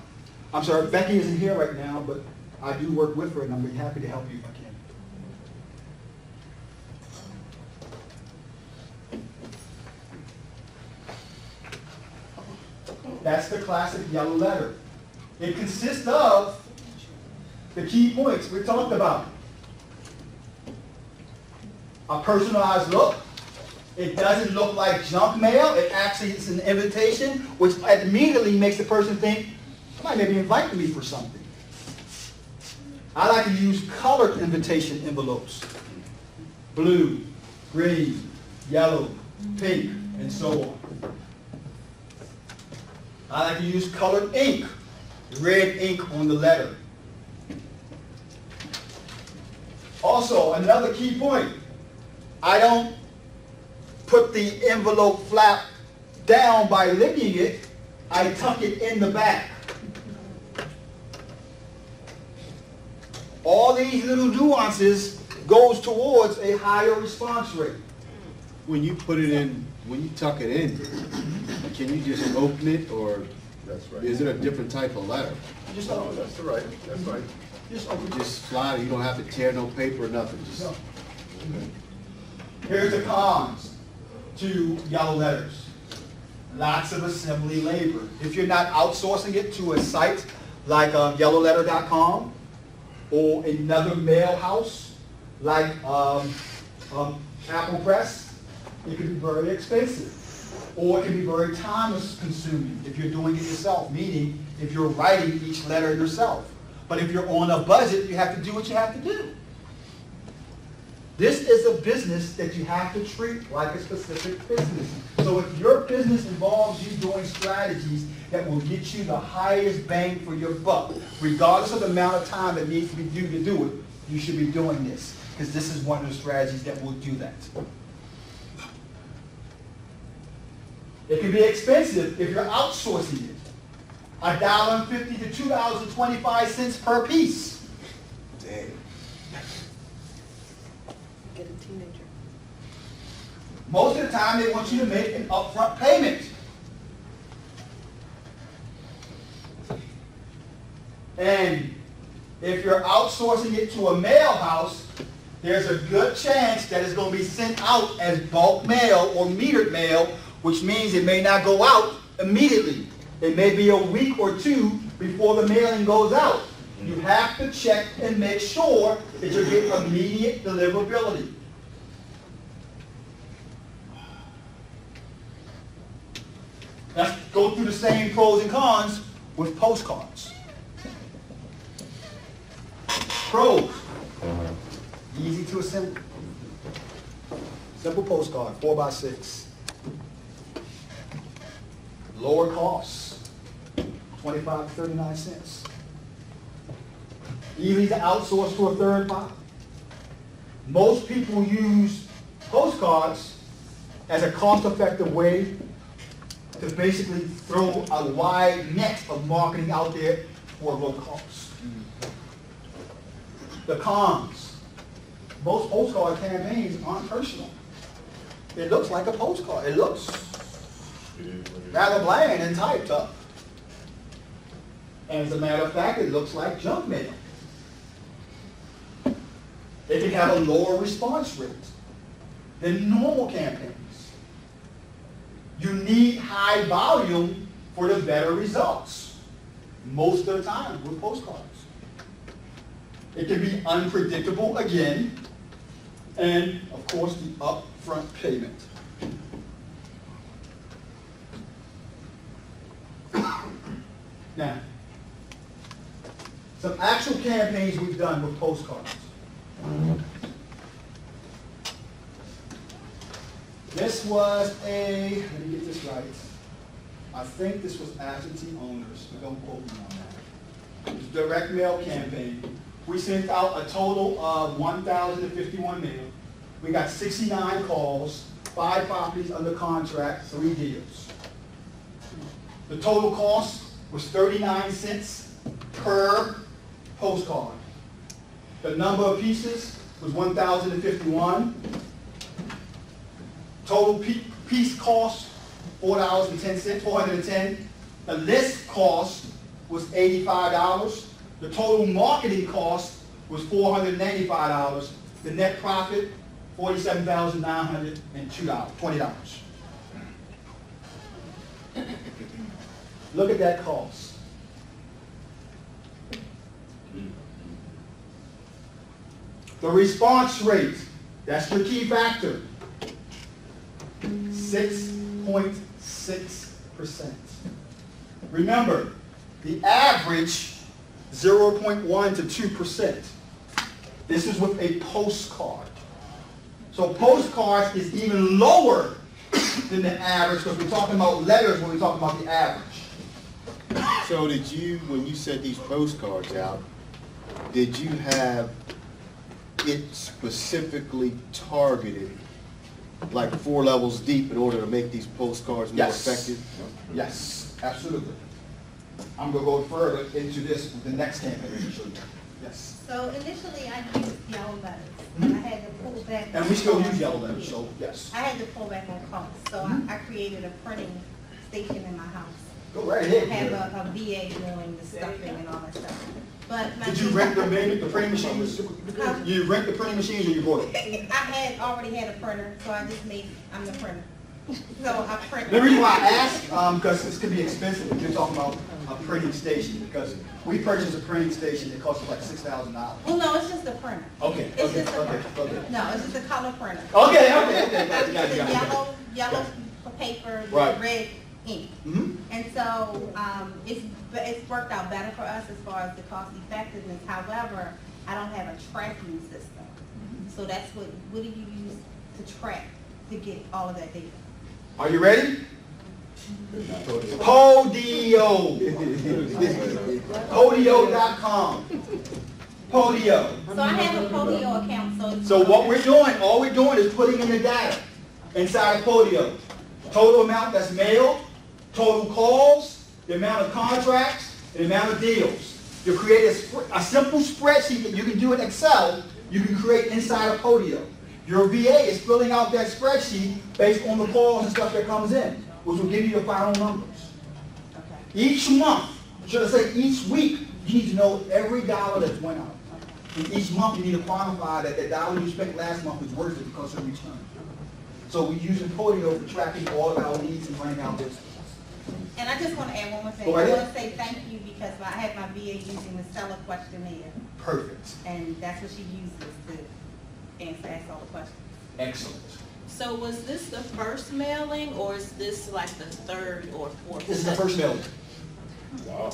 I'm sorry, Becky isn't here right now, but I do work with her and I'm happy to help you if I can. That's the classic yellow letter. It consists of the key points we talked about. A personalized look. It doesn't look like junk mail. It actually is an invitation, which immediately makes the person think, somebody may be inviting me for something. I like to use colored invitation envelopes. Blue, green, yellow, pink, and so on. I like to use colored ink, red ink on the letter. Also, another key point, I don't put the envelope flap down by licking it, I tuck it in the back. All these little nuances goes towards a higher response rate. When you put it in, when you tuck it in, can you just open it, or That's right. is it a different type of letter? Just No, open it. that's right, that's right. Just open it. Just slide it, you don't have to tear no paper or nothing, just. No. Here's the cons to yellow letters. Lots of assembly labor. If you're not outsourcing it to a site like yellowletter.com or another mail house like Apple Press, it can be very expensive. Or it can be very time consuming if you're doing it yourself, meaning if you're writing each letter yourself. But if you're on a budget, you have to do what you have to do. This is a business that you have to treat like a specific business. So if your business involves you doing strategies that will get you the highest bang for your buck, regardless of the amount of time that needs to be due to do it, you should be doing this, because this is one of the strategies that will do that. It can be expensive if you're outsourcing it. $1.50 to $2.25 per piece. Damn. Get a teenager. Most of the time, they want you to make an upfront payment. And if you're outsourcing it to a mail house, there's a good chance that it's going to be sent out as bulk mail or metered mail, which means it may not go out immediately. It may be a week or two before the mailing goes out. You have to check and make sure that you get immediate deliverability. Let's go through the same pros and cons with postcards. Pros, easy to assemble. Simple postcard, 4x6. Lower costs, 25 to 39 cents. Easy to outsource to a third party. Most people use postcards as a cost-effective way to basically throw a wide net of marketing out there for low cost. The cons. Most postcard campaigns aren't personal. It looks like a postcard. It looks rather bland and typed up. As a matter of fact, it looks like junk mail. It can have a lower response rate than normal campaigns. You need high volume for the better results, most of the time with postcards. It can be unpredictable again, and of course the upfront payment. Now, some actual campaigns we've done with postcards. This was let me get this right. I think this was absentee owners, but don't quote me on that. direct mail campaign. We sent out a total of 1,051 mail. We got 69 calls, 5 properties under contract, 3 deals. The total cost was 39 cents per postcard. The number of pieces was 1,051. Total piece cost, $4.10, $410. The list cost was $85. The total marketing cost was $495. The net profit, $47,920. Look at that cost. The response rate, that's the key factor, 6.6%. Remember, the average, 0.1 to 2%. This is with a postcard. So postcards is even lower than the average, because we're talking about letters when we're talking about the average. So did you, when you sent these postcards out, did you have it specifically targeted, like 4 levels deep, in order to make these postcards more Yes. effective? Yes, absolutely. I'm going to go further into this with the next campaign. Yes. So initially, I used yellow letters. I had to pull back. And we still use yellow letters, so yes. I had to pull back on costs, so I created a printing station in my house. Go right I ahead. have a VA doing the stuffing and all that stuff. But my Did you rent the printing machines? You rent the printing machines or you bought it? I had already had a printer, so I just made, I'm the printer. So I print. The reason why I ask, because this could be expensive if you're talking about a printing station, because we purchased a printing station that cost us like $6,000. Well, no, it's just a printer. Okay, It's okay, just a okay, printer. okay. No, it's just a color printer. Okay, got you. It's yellow paper Right. with red ink. Mhm. And so it's worked out better for us as far as the cost effectiveness. However, I don't have a tracking system. So that's what do you use to track to get all of that data? Are you ready? Podio. Podio.com. Podio. So I have a Podio account, So what we're doing, all we're doing is putting in the data inside of Podio. Total amount that's mailed, total calls, the amount of contracts, the amount of deals. You create a simple spreadsheet that you can do in Excel, you can create inside of Podio. Your VA is filling out that spreadsheet based on the calls and stuff that comes in, which will give you your final numbers. Okay. Each month, should I say each week, you need to know every dollar that's went out. And each month you need to quantify that the dollar you spent last month was worth it because of return. So we're using Podio for tracking all of our needs and running our business. And I just want to add one more thing. Go I ahead. want to say thank you because I had my VA using the seller questionnaire, Perfect. and that's what she uses to ask all the questions. Excellent. So was this the first mailing, or is this like the third or fourth? This is the first mailing. Wow.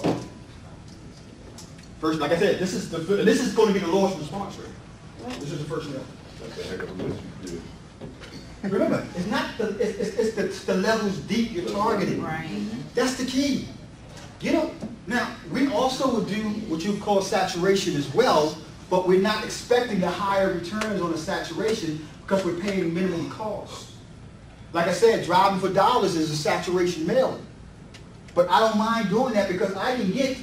First, like I said, this is going to be the lowest response rate. This is the first mailing. That's a heck of a list you did. Remember, it's not it's the levels deep you're targeting. Right. That's the key. You know, now we also would do what you call saturation as well, but we're not expecting the higher returns on the saturation because we're paying minimum cost. Like I said, driving for dollars is a saturation mailing. But I don't mind doing that because I can get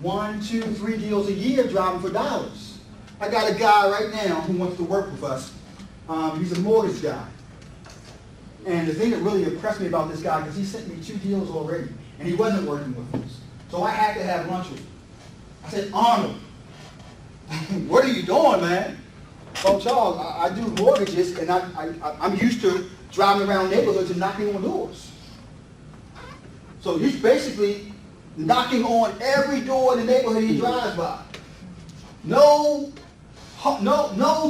1, 2, 3 deals a year driving for dollars. I got a guy right now who wants to work with us. He's a mortgage guy. And the thing that really impressed me about this guy, because he sent me 2 deals already, and he wasn't working with us. So I had to have lunch with him. I said, Arnold, what are you doing, man? Well, Charles, I do mortgages, and I'm used to driving around neighborhoods and knocking on doors. So he's basically knocking on every door in the neighborhood he drives by. No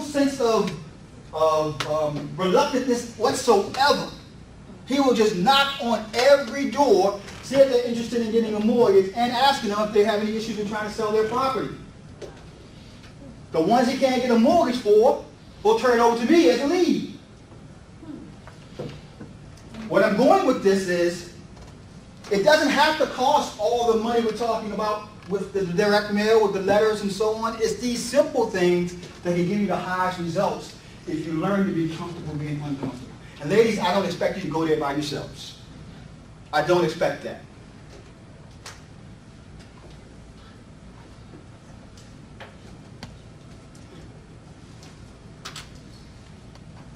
sense of reluctantness whatsoever. He will just knock on every door, see if they're interested in getting a mortgage, and asking them if they have any issues in trying to sell their property. The ones he can't get a mortgage for will turn over to me as a lead. What I'm going with this is, it doesn't have to cost all the money we're talking about with the direct mail, with the letters and so on. It's these simple things that can give you the highest results if you learn to be comfortable being uncomfortable. And ladies, I don't expect you to go there by yourselves. I don't expect that.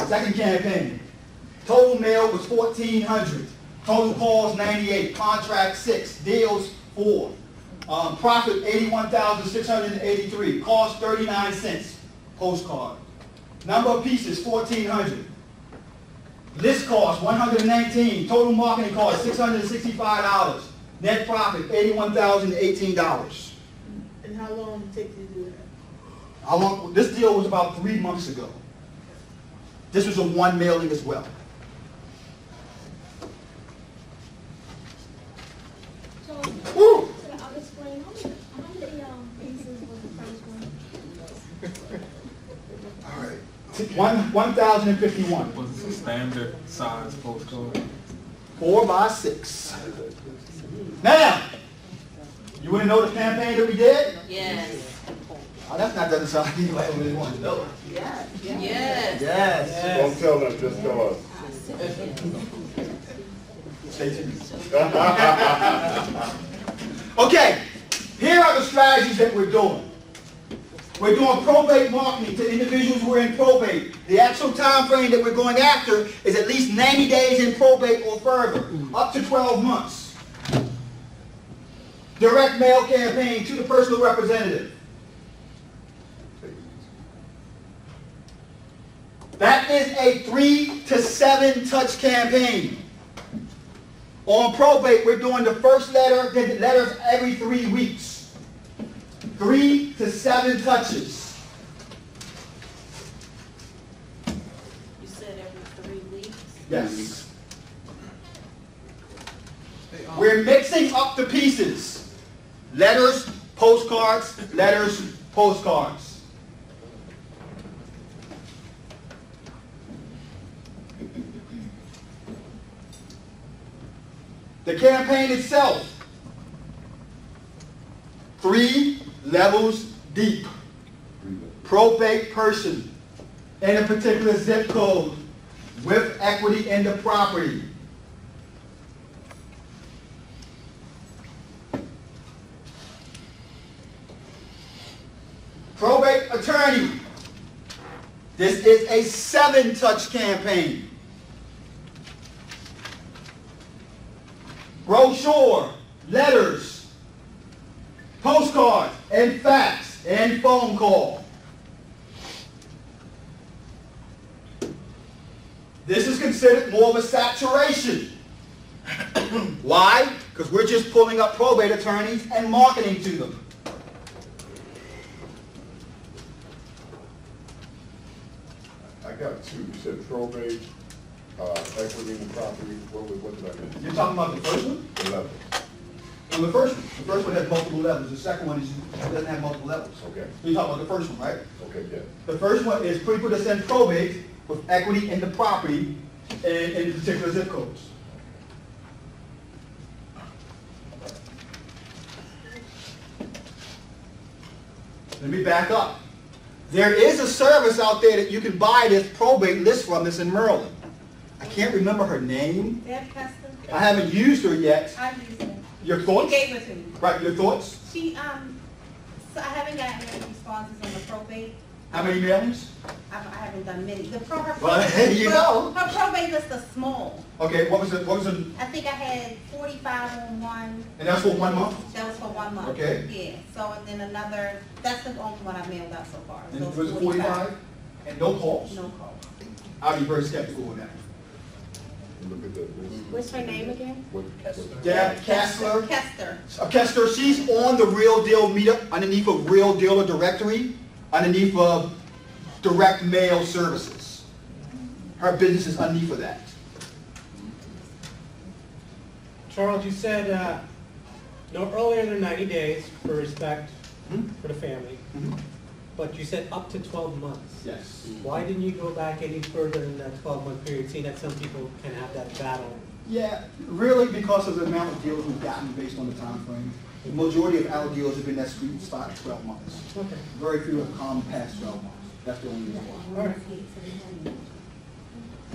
Second campaign. Total mail was 1,400. Total calls 98. Contract 6. Deals 4. Profit 81,683. Cost 39 cents. Postcard. Number of pieces 1,400. List cost 119. Total marketing cost $665. Net profit $81,018. And how long did it take you to do that? How long? This deal was about 3 months ago. This was a one mailing as well. So, Woo! I'll explain, how many pieces was the first one? All right. 1,051. Was it a standard size postcard? 4 by 6. Now, you want to know the campaign that we did? Yes. Oh, that's not doesn't sound like anybody really wants to know. Yes. Yes. Don't tell them, just tell us. Stay tuned. Okay, here are the strategies that we're doing. We're doing probate marketing to individuals who are in probate. The actual time frame that we're going after is at least 90 days in probate or further, up to 12 months. Direct mail campaign to the personal representative. That is a 3 to 7 touch campaign. On probate, we're doing the first letter, then letters every 3 weeks. 3 to 7 touches. You said every 3 weeks? Yes. We're mixing up the pieces. Letters, postcards, letters, postcards. The campaign itself, 3 levels deep. Probate person in a particular zip code with equity in the property. Probate attorney. This is a 7-touch campaign. Brochure, letters, postcards, and fax, and phone call. This is considered more of a saturation. Why? Because we're just pulling up probate attorneys and marketing to them. I got 2. You said probate, equity in the property. What did I miss? You're talking about the first one? The level. On the first one has multiple levels. The second one doesn't have multiple levels. Okay. You're talking about the first one, right? Okay, yeah. The first one is people that send probate with equity in the property in particular zip codes. Let me back up. There is a service out there that you can buy this probate list from that's in Maryland. I can't remember her name. Deb Custer, I haven't used her yet. I used it. Your She thoughts? gave it to me. Right, your thoughts? She, so I haven't gotten any responses on the probate. How many mailings? I haven't done many. Her Well, there you go. Her probate list is small. Okay, what was the, I think I had 45 on one. and that's for 1 month? That was for 1 month. Okay. Yeah, so and then another, that's the only one I mailed out so far. And So was it 45? And no calls? No calls. I'd be very skeptical with that. Look at that. What's her name again? Deb Kessler. Kester. Kester, she's on the Real Deal meetup underneath a Real Dealer directory, underneath of direct mail services. Her business is underneath of that. Charles, you said no earlier than 90 days for respect for the family, but you said up to 12 months. Yes. Why didn't you go back any further in that 12-month period, seeing that some people can have that battle? Yeah, really because of the amount of deals we've gotten based on the time frame. The majority of our deals have been that sweet spot of 12 months. Okay. Very few have come past 12 months. That's the only reason why. All right.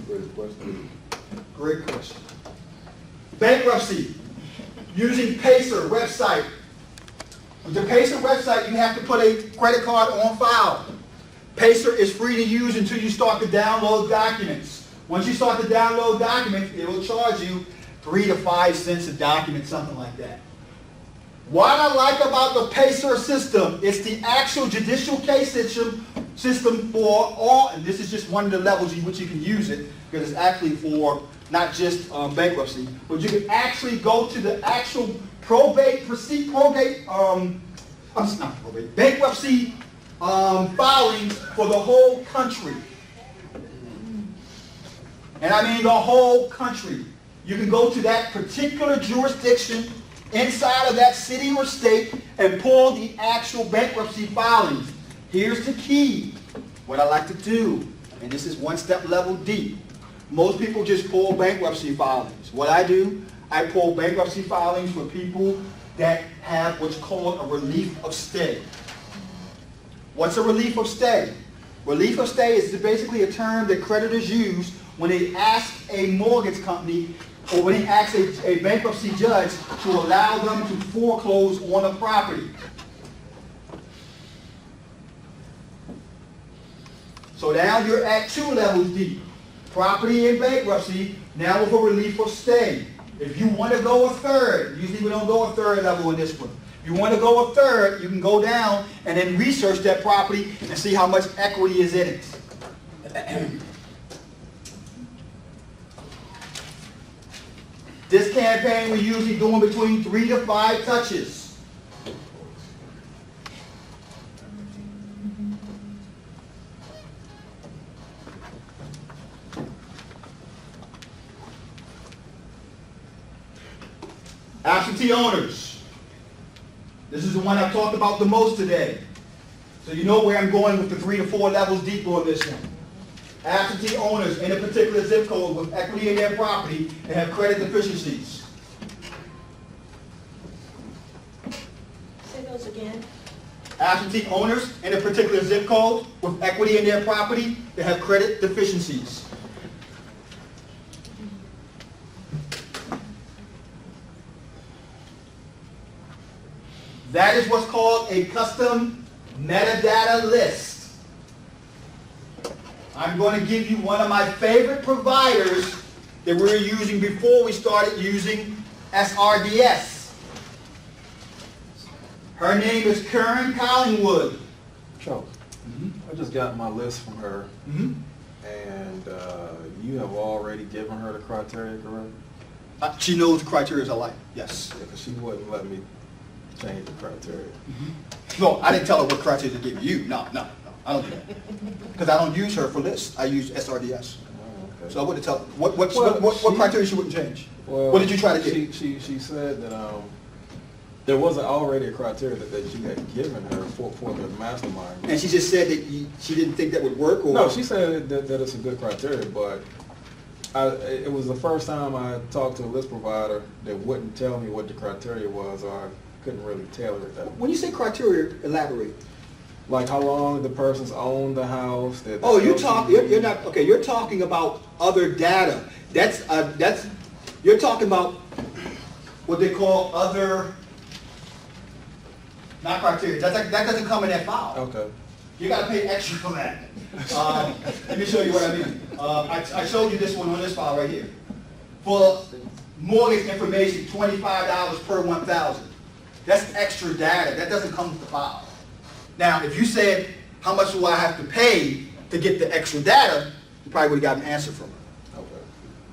Great question. Great question. Bankruptcy, using Pacer website. With the Pacer website, you have to put a credit card on file. Pacer is free to use until you start to download documents. Once you start to download documents, it will charge you 3 to 5 cents a document, something like that. What I like about the Pacer system, it's the actual judicial case system for all, and this is just one of the levels in which you can use it, because it's actually for not just bankruptcy, but you can actually go to the actual bankruptcy filings for the whole country. And I mean the whole country. You can go to that particular jurisdiction inside of that city or state and pull the actual bankruptcy filings. Here's the key, what I like to do, and this is one step level deep. Most people just pull bankruptcy filings. What I do, I pull bankruptcy filings for people that have what's called a relief of stay. What's a relief of stay? Relief of stay is basically a term that creditors use when they ask a mortgage company or when they ask a bankruptcy judge to allow them to foreclose on a property. So now you're at 2 levels deep. Property and bankruptcy, now with a relief of stay. If you want to go a third, usually we don't go a third level in this one. If you want to go a third, you can go down and then research that property and see how much equity is in it. This campaign we're usually doing between 3 to 5 touches. Absentee owners. This is the one I've talked about the most today. So you know where I'm going with the 3 to 4 levels deep on this one. Absentee owners in a particular zip code with equity in their property and have credit deficiencies. Say those again. Absentee owners in a particular zip code with equity in their property that have credit deficiencies. That is what's called a custom metadata list. I'm going to give you one of my favorite providers that we were using before we started using SRDS. Her name is Karen Collingwood. Charles, I just got my list from her, and you have already given her the criteria, correct? She knows the criteria I like, yes. Yeah, 'cause she wouldn't let me change the criteria. No, I didn't tell her what criteria to give you. No, I don't do that. Because I don't use her for lists. I use SRDS. Oh, okay. So I wouldn't tell what criteria she wouldn't change. Well, What did you try to get? She said that there wasn't already a criteria that you had given her for the mastermind. And she just said that she didn't think that would work? Or? No, she said that it's a good criteria, but it was the first time I talked to a list provider that wouldn't tell me what the criteria was, or I couldn't really tailor it that way. When you say criteria, elaborate. Like how long the person's owned the house. Oh, you're not, okay, you're talking about other data. You're talking about what they call other, not criteria. That doesn't come in that file. Okay. You gotta pay extra for that. Let me show you what I mean. I showed you this one on this file right here. For mortgage information, $25 per 1,000. That's extra data. That doesn't come with the file. Now, if you said, how much do I have to pay to get the extra data, you probably would have got an answer from her. Okay.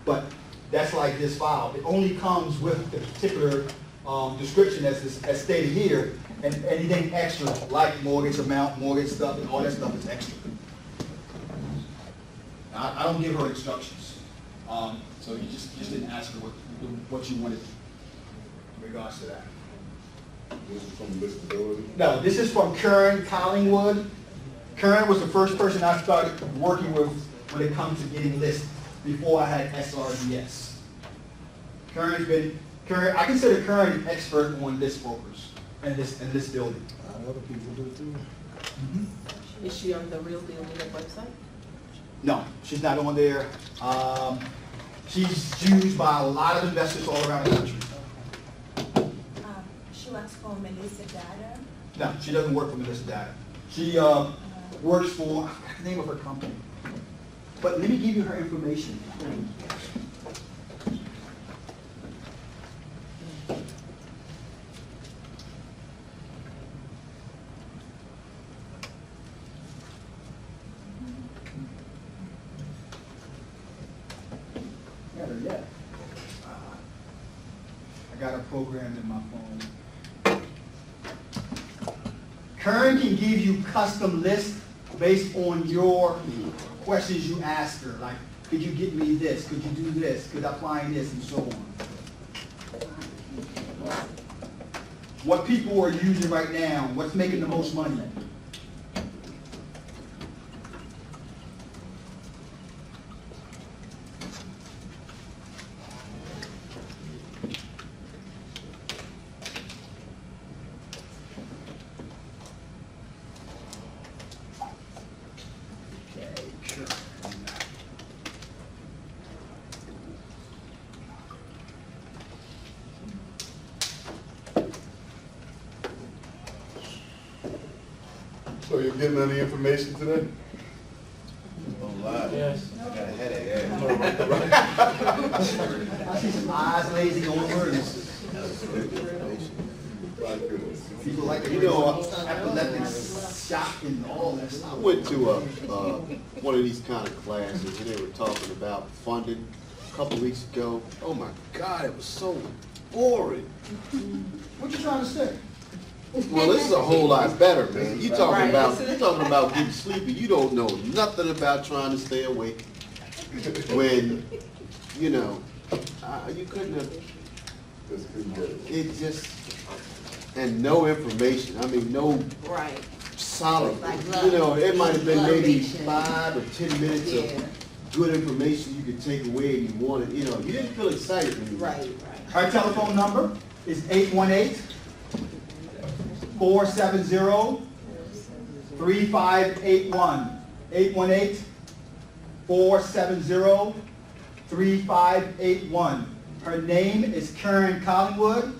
But that's like this file. It only comes with the particular description as stated here, and anything extra, like mortgage amount, mortgage stuff, and all that stuff is extra. I don't give her instructions. So you just didn't ask her what you wanted in regards to that. This is from listability. No, this is from Karen Collingwood. Karen was the first person I started working with when it comes to getting lists before I had SRDS. Karen's been Karen, I consider Karen an expert on list brokers and this building. Other people do too. Is she on the Real Deal Meetup website? No, she's not on there. She's used by a lot of investors all around the country. She works for Melissa Data. No, she doesn't work for Melissa Data. She works for, I forgot the name of her company. But let me give you her information. I got a program in my phone. Karen can give you custom lists based on your questions you ask her. Like, could you get me this? Could you do this? Could I find this? And so on. What people are using right now, what's making the most money. So you're getting any information today? Yes. I got a headache. I see some eyes lazing over and people like to, You know, epileptic shock and all that I stuff. went to one of these kind of classes, and they were talking about funding a couple weeks ago. Oh my God, it was so boring. What you trying to say? Well, this is a whole lot better, man. You talking Right. about getting sleepy. You don't know nothing about trying to stay awake when, you know, you couldn't have. Just couldn't get it. It just, and no information. I mean, no Right. solid. Like You know, it might have been maybe Domination. 5 or 10 minutes Yeah. of good information you could take away and you wanted. You know, you didn't feel excited when you. Right. Our telephone number is 818-470-3581. 818-470-3581. Her name is Karen Collingwood.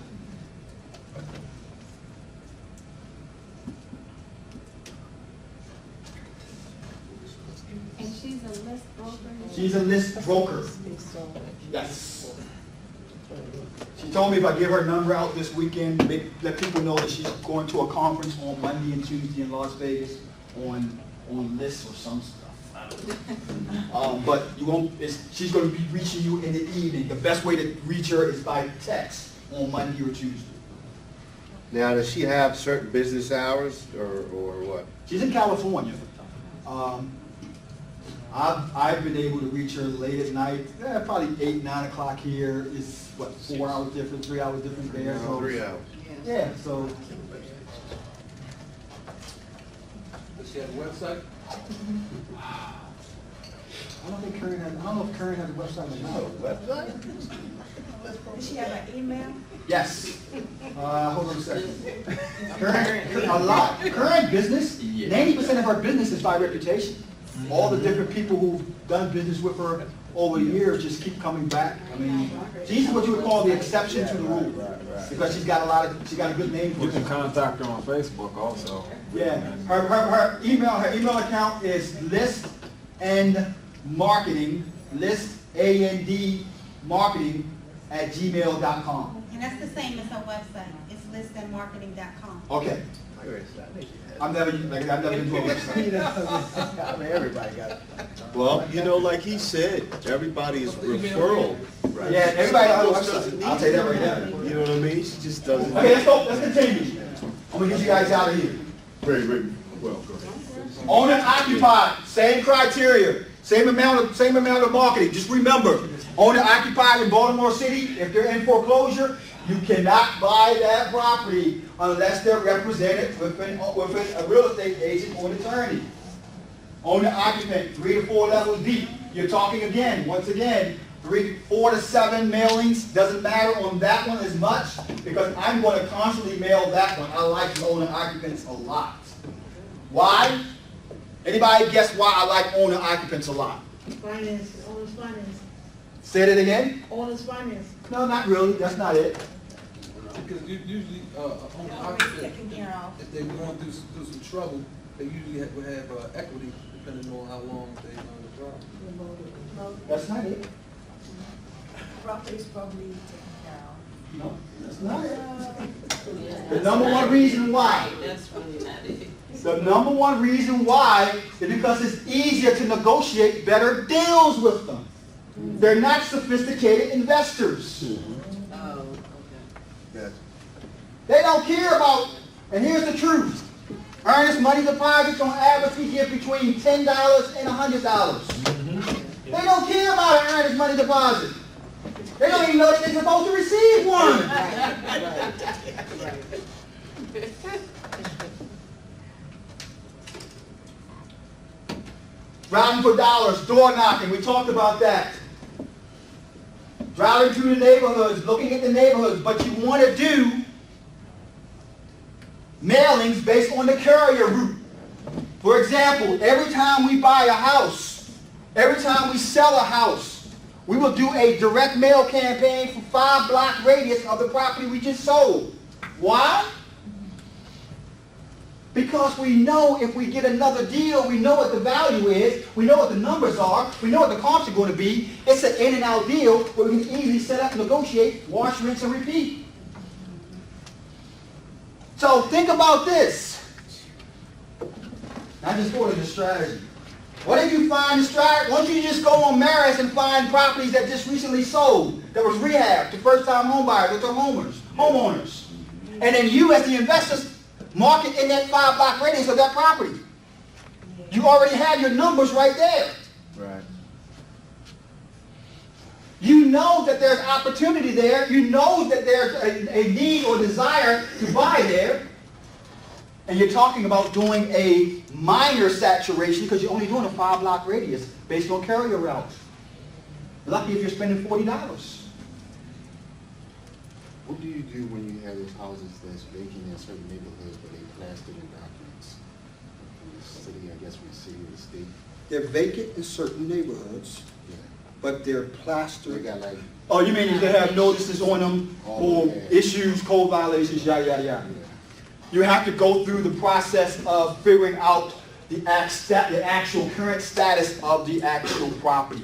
And she's a list broker. She's a list broker. Yes. She told me if I give her number out this weekend, let people know that she's going to a conference on Monday and Tuesday in Las Vegas on lists or some stuff. But you won't. She's going to be reaching you in the evening. The best way to reach her is by text on Monday or Tuesday. Now, does she have certain business hours or what? She's in California. I've been able to reach her late at night, probably 8, 9 o'clock here. It's what, 4 hours different, 3 hours different there. So 3 hours. yeah, so Does she have a website? I don't know if Karen has a website or not. Website? Does she have an email? Yes. Hold on a second. Current business, 90% of her business is by reputation. All the different people who've done business with her over the years just keep coming back. I mean, she's what you would call the exception to the rule. Because she's got a good name for You can it. contact her on Facebook also. Yeah. Her email account is listandmarketing, listandmarketing@gmail.com. And that's the same as her website. It's listandmarketing.com. Okay. I've never been to a website. Everybody got it. Well, you know, like he said, everybody is referral. Right? Yeah, everybody on the Doesn't website. need I'll tell you that right to. now. You know what I mean? She just doesn't. Okay, let's go. Let's continue. I'm gonna get you guys out of here. Wait, well, go ahead. Owner occupied, same criteria, same amount of marketing. Just remember, owner occupied in Baltimore City, if they're in foreclosure, you cannot buy that property unless they're represented with a real estate agent or an attorney. Owner occupant, 3 to 4 levels deep. You're talking again, once again, 4 to 7 mailings. Doesn't matter on that one as much because I'm going to constantly mail that one. I like the owner occupants a lot. Why? Anybody guess why I like owner occupants a lot? Finance, owner's finance. Say that again? Owner's finance. No, not really. That's not it. Because usually, owner occupants, if they're going through some trouble, they usually would have equity depending on how long they own the property. That's not it. Property's probably taken care of. No, that's not it. The number one reason why. That's really not it. The number one reason why is because it's easier to negotiate better deals with them. They're not sophisticated investors. Oh, okay. Yes. They don't care about, and here's the truth. Earnest money deposits on average we give between $10 and $100. They don't care about an earnest money deposit. They don't even know that they're supposed to receive one. Driving for dollars, door knocking, we talked about that. Driving through the neighborhoods, looking at the neighborhoods, but you want to do mailings based on the carrier route. For example, every time we buy a house, every time we sell a house, we will do a direct mail campaign for 5-block radius of the property we just sold. Why? Because we know if we get another deal, we know what the value is, we know what the numbers are, we know what the comps are going to be. It's an in and out deal where we can easily set up, negotiate, wash, rinse, and repeat. So think about this. I just thought of the strategy. What if you find the strategy? Why don't you just go on Maris and find properties that just recently sold, that was rehabbed to first-time home buyers, or to homeowners. And then you as the investors market in that 5-block radius of that property. You already have your numbers right there. Right. You know that there's opportunity there. You know that there's a need or desire to buy there. And you're talking about doing a minor saturation because you're only doing a 5-block radius based on carrier route. Lucky if you're spending $40. What do you do when you have those houses that's vacant in certain neighborhoods, but they plastered in documents? From the city, I guess, from the city or the state? They're vacant in certain neighborhoods, Yeah. but they're They plastered. got like, Oh, you mean they have notices on them for issues, code violations, yada, yada, yada. You have to go through the process of figuring out the actual current status of the actual property.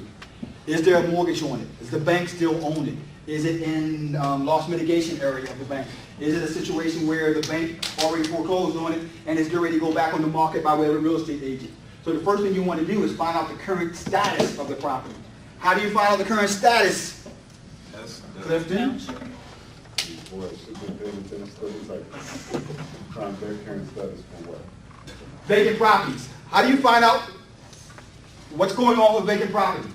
Is there a mortgage on it? Does the bank still own it? Is it in loss mitigation area of the bank? Is it a situation where the bank already foreclosed on it and is getting ready to go back on the market by way of a real estate agent? So the first thing you want to do is find out the current status of the property. How do you find out the current status? Clifton? Boy, superintendent studies like trying their current status for what? Vacant properties. How do you find out what's going on with vacant property?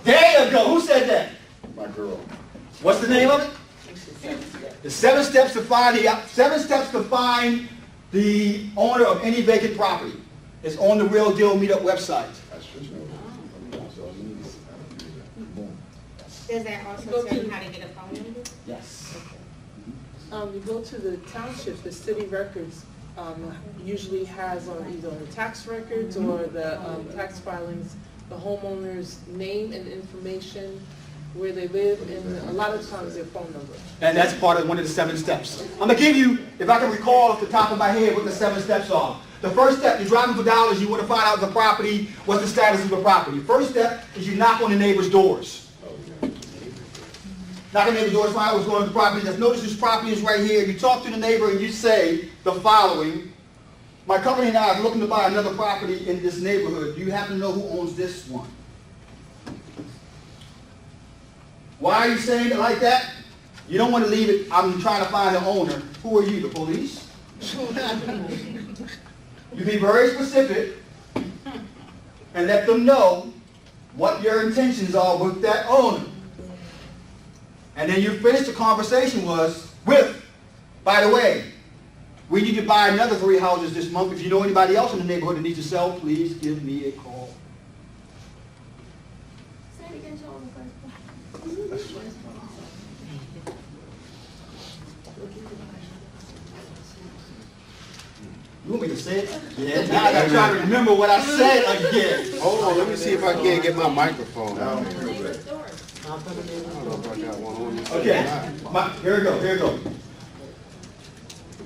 There you go. Who said that? My girl. What's the name of it? The 7 steps to find the owner of any vacant property. It's on the Real Deal Meetup website. I should know. Does that also tell you how to get a phone number? Yes. You go to the township, the city records usually has on either on the tax records or the tax filings, the homeowner's name and information, where they live, and a lot of times their phone number. And that's part of one of the 7 steps. I'm going to give you, if I can recall off the top of my head, what the 7 steps are. The first step, you're driving for dollars, you want to find out the property, what's the status of the property. First step is you knock on the neighbor's doors. Knock on the neighbor's doors, find out what's going on with the property. Just notice this property is right here. You talk to the neighbor and you say the following. My company and I are looking to buy another property in this neighborhood. Do you happen to know who owns this one? Why are you saying it like that? You don't want to leave it, I'm trying to find the owner. Who are you, the police? You be very specific and let them know what your intentions are with that owner. And then you finish the conversation with, by the way, we need to buy another 3 houses this month. If you know anybody else in the neighborhood that needs to sell, please give me a call. You want me to say it? Yeah, now I gotta try to remember what I said again. Hold on, let me see if I can't get my microphone out here. Name the story. I don't know if I got one on this. Okay, here we go.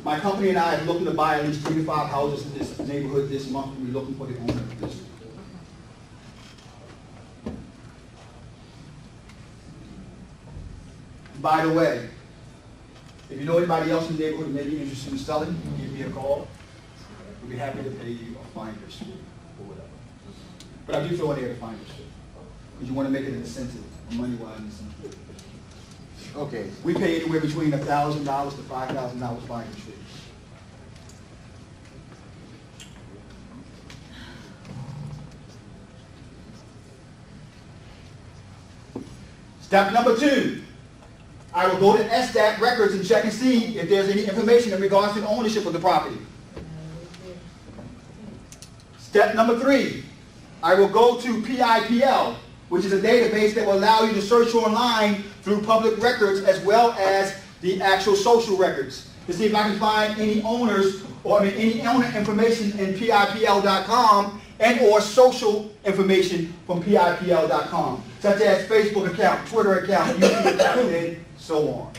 My company and I are looking to buy at least 3 to 5 houses in this neighborhood this month. We're looking for the owner of this. By the way, if you know anybody else in the neighborhood who may be interested in selling, give me a call. We'd be happy to pay you a finder's fee or whatever. But I do throw in there a finder's fee, because you want to make it an incentive, a money-wise incentive. Okay, We pay anywhere between $1,000 to $5,000 finder's fee. Step number 2, I will go to SDAT records and check and see if there's any information in regards to the ownership of the property. Step number 3, I will go to PIPL, which is a database that will allow you to search online through public records as well as the actual social records to see if I can find any owners or any owner information in PIPL.com and or social information from PIPL.com, such as Facebook account, Twitter account, YouTube account, and so on.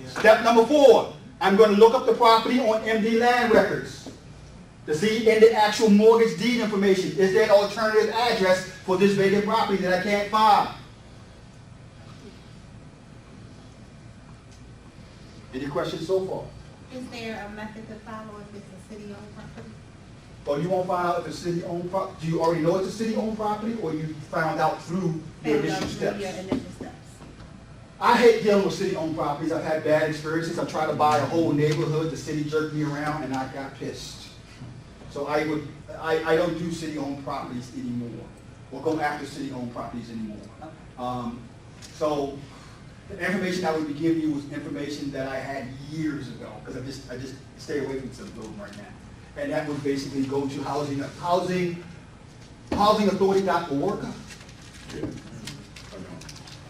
Step number 4, I'm going to look up the property on MD Land Records to see in the actual mortgage deed information, is there an alternative address for this vacant property that I can't find? Any questions so far? Is there a method to follow if it's a city-owned property? Or you won't find out if it's city-owned property? Do you already know it's a city-owned property, or you found out through the initial steps? Your initial steps. I hate dealing with city-owned properties. I've had bad experiences. I tried to buy a whole neighborhood. The city jerked me around, and I got pissed. So I don't do city-owned properties anymore, or go after city-owned properties anymore. So the information I would be giving you was information that I had years ago, because I just stay away from some of those right now. And that would basically go to housingauthority.org.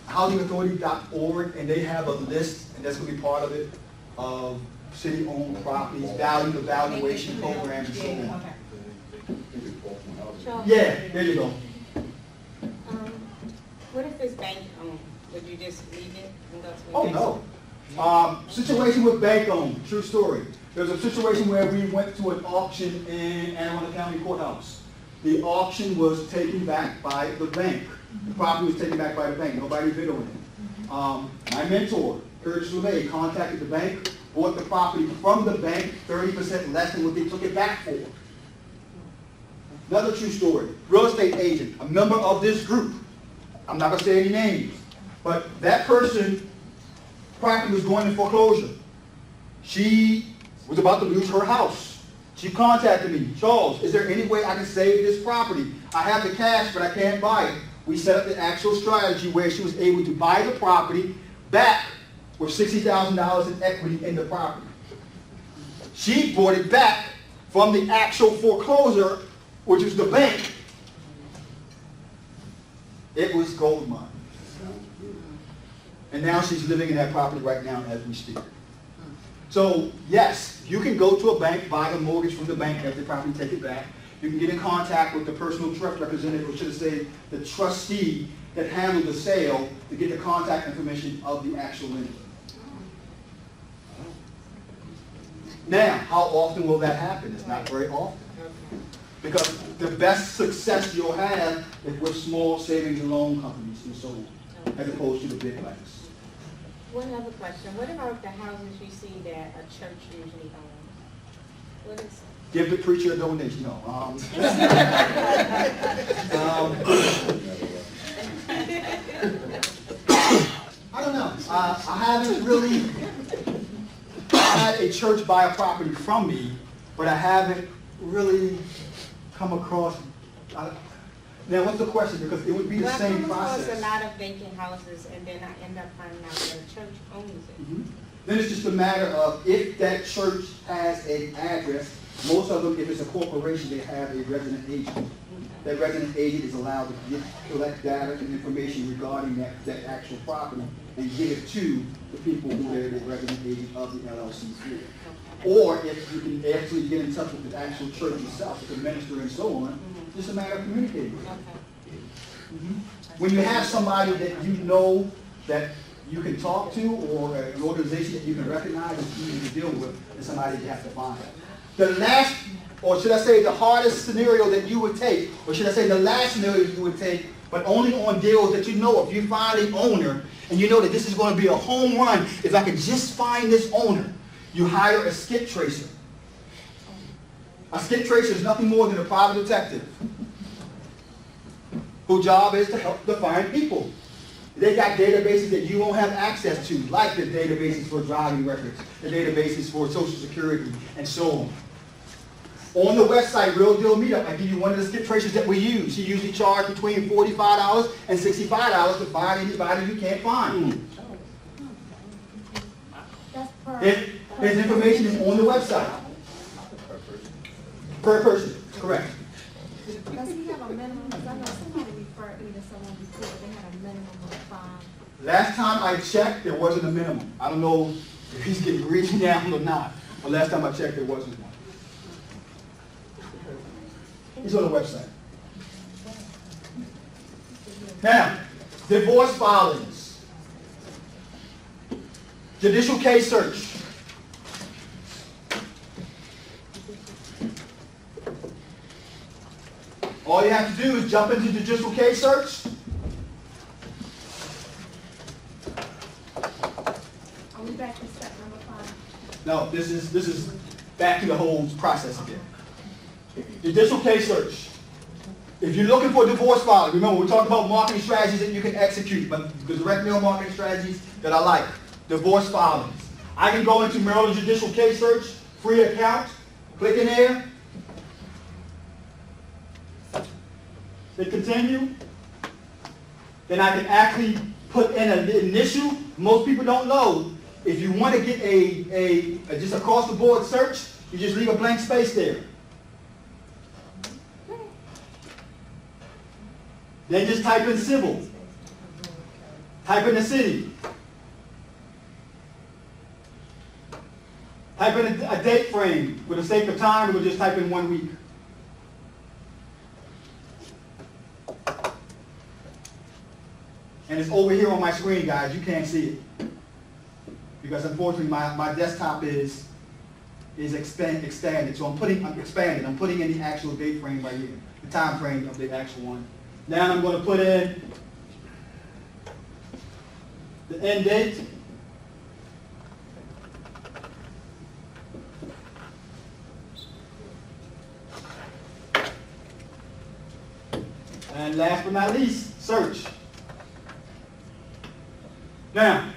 Housingauthority.org, and they have a list, and that's going to be part of it, of city-owned properties, value evaluation programs, and so on. Charles, Yeah, there you go. What if it's bank owned? Would you just leave it and go to the Oh, next no. one? Situation with bank owned, true story. There's a situation where we went to an auction in Anne Arundel County Courthouse. The auction was taken back by the bank. The property was taken back by the bank. Nobody bid on it. My mentor, Curtis LeMay, contacted the bank, bought the property from the bank 30% less than what they took it back for. Another true story. Real estate agent, a member of this group. I'm not going to say any names, but that person, property was going in foreclosure. She was about to lose her house. She contacted me, Charles, is there any way I can save this property? I have the cash, but I can't buy it. We set up the actual strategy where she was able to buy the property back with $60,000 in equity in the property. She bought it back from the actual foreclosure, which was the bank. It was gold mine. And now she's living in that property right now as we speak. So yes, you can go to a bank, buy the mortgage from the bank, have the property, take it back. You can get in contact with the personal trust representative, or should I say the trustee that handled the sale, to get the contact information of the actual lender. Now, how often will that happen? It's not very often. Because the best success you'll have is with small savings and loan companies and so on, as opposed to the big banks. One other question. What about the houses you see that a church usually owns? What is Give the preacher a donation. No. I don't know. I haven't really had a church buy a property from me, but I haven't really come across. Now, what's the question? Because it would be the same process. Well, I come across a lot of vacant houses, and then I end up finding out that a church owns it. Then it's just a matter of if that church has an address Most of them, if it's a corporation, they have a resident agent. That resident agent is allowed to collect data and information regarding that actual property and give it to the people who are the resident agent of the LLC. Or if you can actually get in touch with the actual church itself, the minister and so on, it's just a matter of communicating. When you have somebody that you know that you can talk to, or an organization that you can recognize, it's easy to deal with, and somebody you have to find. The last, or should I say the hardest scenario that you would take, or should I say the last scenario you would take, but only on deals that you know, if you find an owner, and you know that this is going to be a home run, if I could just find this owner, you hire a skip tracer. A skip tracer is nothing more than a private detective, whose job is to help to find people. They got databases that you won't have access to, like the databases for driving records, the databases for Social Security, and so on. On the website, Real Deal Meetup, I give you one of the skip tracers that we use. You usually charge between $45 and $65 to find anybody you can't find. His information is on the website. Per person, correct. Does he have a minimum? Because I know somebody referred me to someone before, they had a minimum of 5. Last time I checked, there wasn't a minimum. I don't know if he's getting greedy now or not, but last time I checked, there wasn't one. He's on the website. Now, divorce filings. Judicial case search. All you have to do is jump into judicial case search. Are we back to step number 5? No, this is back to the whole process again. Judicial case search. If you're looking for divorce filing, remember we're talking about marketing strategies that you can execute, but the direct mail marketing strategies that I like. Divorce filings. I can go into Maryland Judicial Case Search, free account, click in there, hit continue. Then I can actually put in an initial. Most people don't know. If you want to get a just across the board search, you just leave a blank space there. Then just type in civil. Type in the city. Type in a date frame. For the sake of time, we'll just type in 1 week. And it's over here on my screen, guys. You can't see it. Because unfortunately, my desktop is expanded. So I'm expanding. I'm putting in the actual date frame right here. The time frame of the actual one. Now I'm going to put in the end date. And last but not least, search. Now,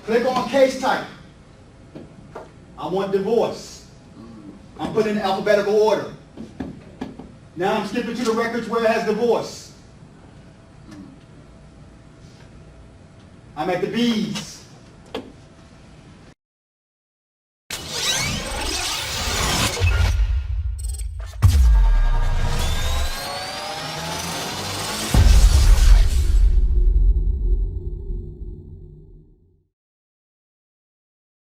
click on case type. I want divorce. I'm putting in alphabetical order. Now I'm skipping to the records where it has divorce. I'm at the B's.